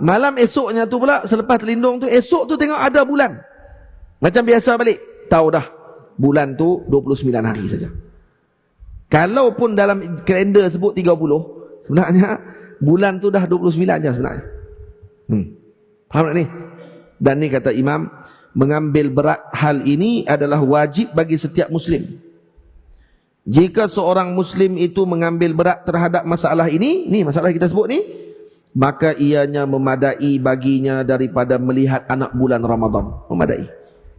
malam esoknya tu pula, selepas terlindung tu, esok tu tengok ada bulan. Macam biasa balik, tahu dah bulan tu 29 hari saja. Kalaupun dalam kalender sebut 30, sebenarnya bulan tu dah 29 je sebenarnya. Faham tak ni? Dan ni kata Imam, mengambil berat hal ini adalah wajib bagi setiap Muslim. Jika seorang Muslim itu mengambil berat terhadap masalah ini, ni masalah kita sebut ni, maka ianya memadai baginya daripada melihat anak bulan Ramadan. Memadai.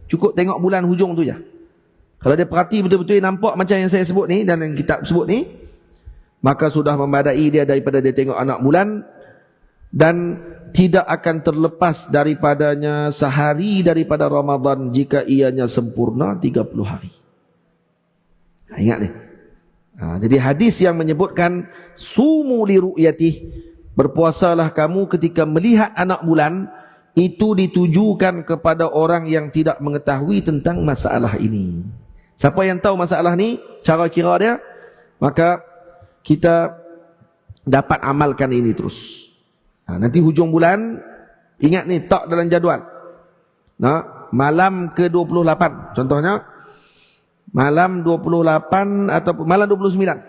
Cukup tengok bulan hujung tu je. Kalau dia perhati betul-betul nampak macam yang saya sebut ni dan yang kitab sebut ni, maka sudah memadai dia daripada dia tengok anak bulan dan tidak akan terlepas daripadanya sehari daripada Ramadan jika ianya sempurna 30 hari. Ingat ni. Jadi hadis yang menyebutkan sumu li ru'yatih, berpuasalah kamu ketika melihat anak bulan, itu ditujukan kepada orang yang tidak mengetahui tentang masalah ini. Siapa yang tahu masalah ni, cara kira dia, maka kita dapat amalkan ini terus. Nanti hujung bulan, ingat ni, tak dalam jadual. Malam ke-28, contohnya, malam 28 atau malam 29.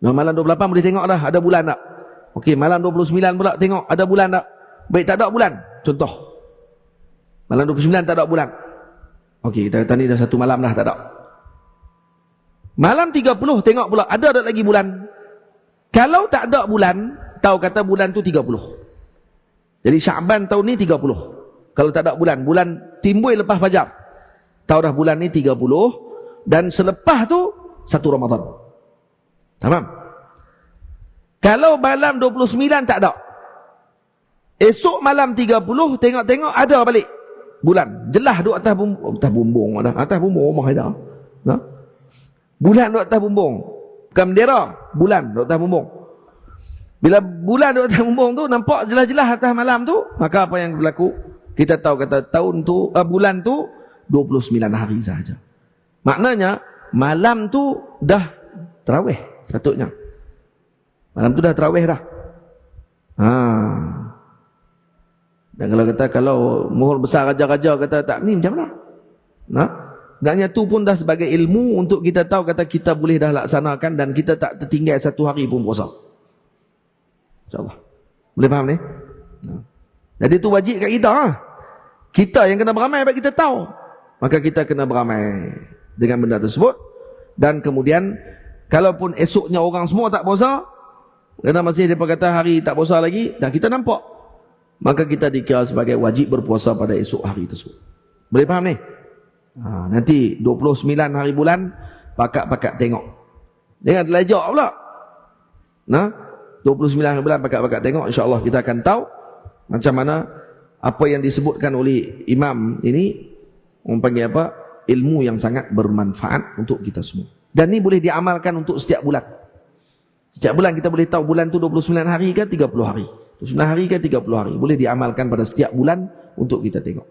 Malam 28 boleh tengok dah, ada bulan tak? Okey, malam 29 pula tengok, ada bulan tak? Baik, tak ada bulan, contoh. Malam 29 tak ada bulan. Okey, kita kata ni dah satu malam dah, tak ada. Malam 30 tengok pula, ada tak lagi bulan? Kalau tak ada bulan, tahu kata bulan tu 30. Jadi Syaban tahun ni 30. Kalau tak ada bulan, bulan timbul lepas fajar, tahu dah bulan ni 30. Dan selepas tu satu Ramadan. Tamam? Kalau malam 29 tak ada, esok malam 30 tengok-tengok ada balik bulan. Jelas duduk atas bumbung ada. Atas bumbung rumah ada. Bulan duduk atas bumbung. Bukan bendera, bulan duduk atas bumbung. Bila bulan duduk atas bumbung tu nampak jelas-jelas atas malam tu, maka apa yang berlaku? Kita tahu kata tahun tu, bulan tu 29 hari sahaja. Maknanya malam tu dah tarawih sepatutnya. Malam tu dah tarawih dah. Dan kalau kata kalau mohon besar raja-raja kata tak ni macam mana? Sebenarnya tu pun dah sebagai ilmu untuk kita tahu kata kita boleh dah laksanakan dan kita tak tertinggal satu hari pun puasa. InsyaAllah. Boleh faham ni? Jadi tu wajib kat kita. Kita yang kena beramai bagi kita tahu. Maka kita kena beramai dengan benda tersebut. Dan kemudian kalaupun esoknya orang semua tak puasa, kerana masih dia kata hari tak puasa lagi, dah kita nampak, maka kita dikira sebagai wajib berpuasa pada esok hari tersebut. Boleh faham ni? Nanti 29 hari bulan pakat-pakat tengok. Jangan terlajak pula. 29 hari bulan pakat-pakat tengok, insya-Allah kita akan tahu macam mana apa yang disebutkan oleh imam ini, orang panggil apa? Ilmu yang sangat bermanfaat untuk kita semua. Dan ni boleh diamalkan untuk setiap bulan. Setiap bulan kita boleh tahu bulan tu 29 hari ke 30 hari. 29 hari ke 30 hari. Boleh diamalkan pada setiap bulan untuk kita tengok.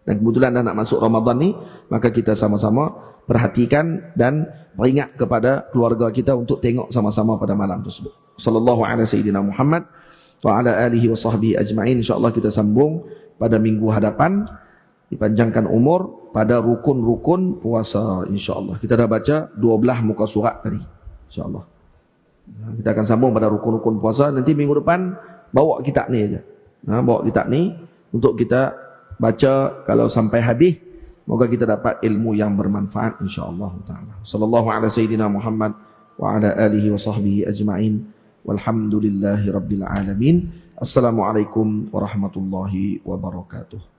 Dan kebetulan dah nak masuk Ramadan ni, maka kita sama-sama perhatikan dan peringat kepada keluarga kita untuk tengok sama-sama pada malam tersebut. Sallallahu ala sayyidina Muhammad wa ala alihi wa sahbihi ajma'in. InsyaAllah kita sambung pada minggu hadapan, dipanjangkan umur pada rukun-rukun puasa insyaAllah. Kita dah baca 12 muka surat tadi insyaAllah. Kita akan sambung pada rukun-rukun puasa. Nanti minggu depan bawa kitab ni aja. Bawa kitab ni untuk kita baca kalau sampai habis. Moga kita dapat ilmu yang bermanfaat insya-Allah taala. Sallallahu ala sayyidina Muhammad wa ala alihi wa sahbihi ajma'in. Walhamdulillahirabbil alamin. Assalamualaikum warahmatullahi wabarakatuh.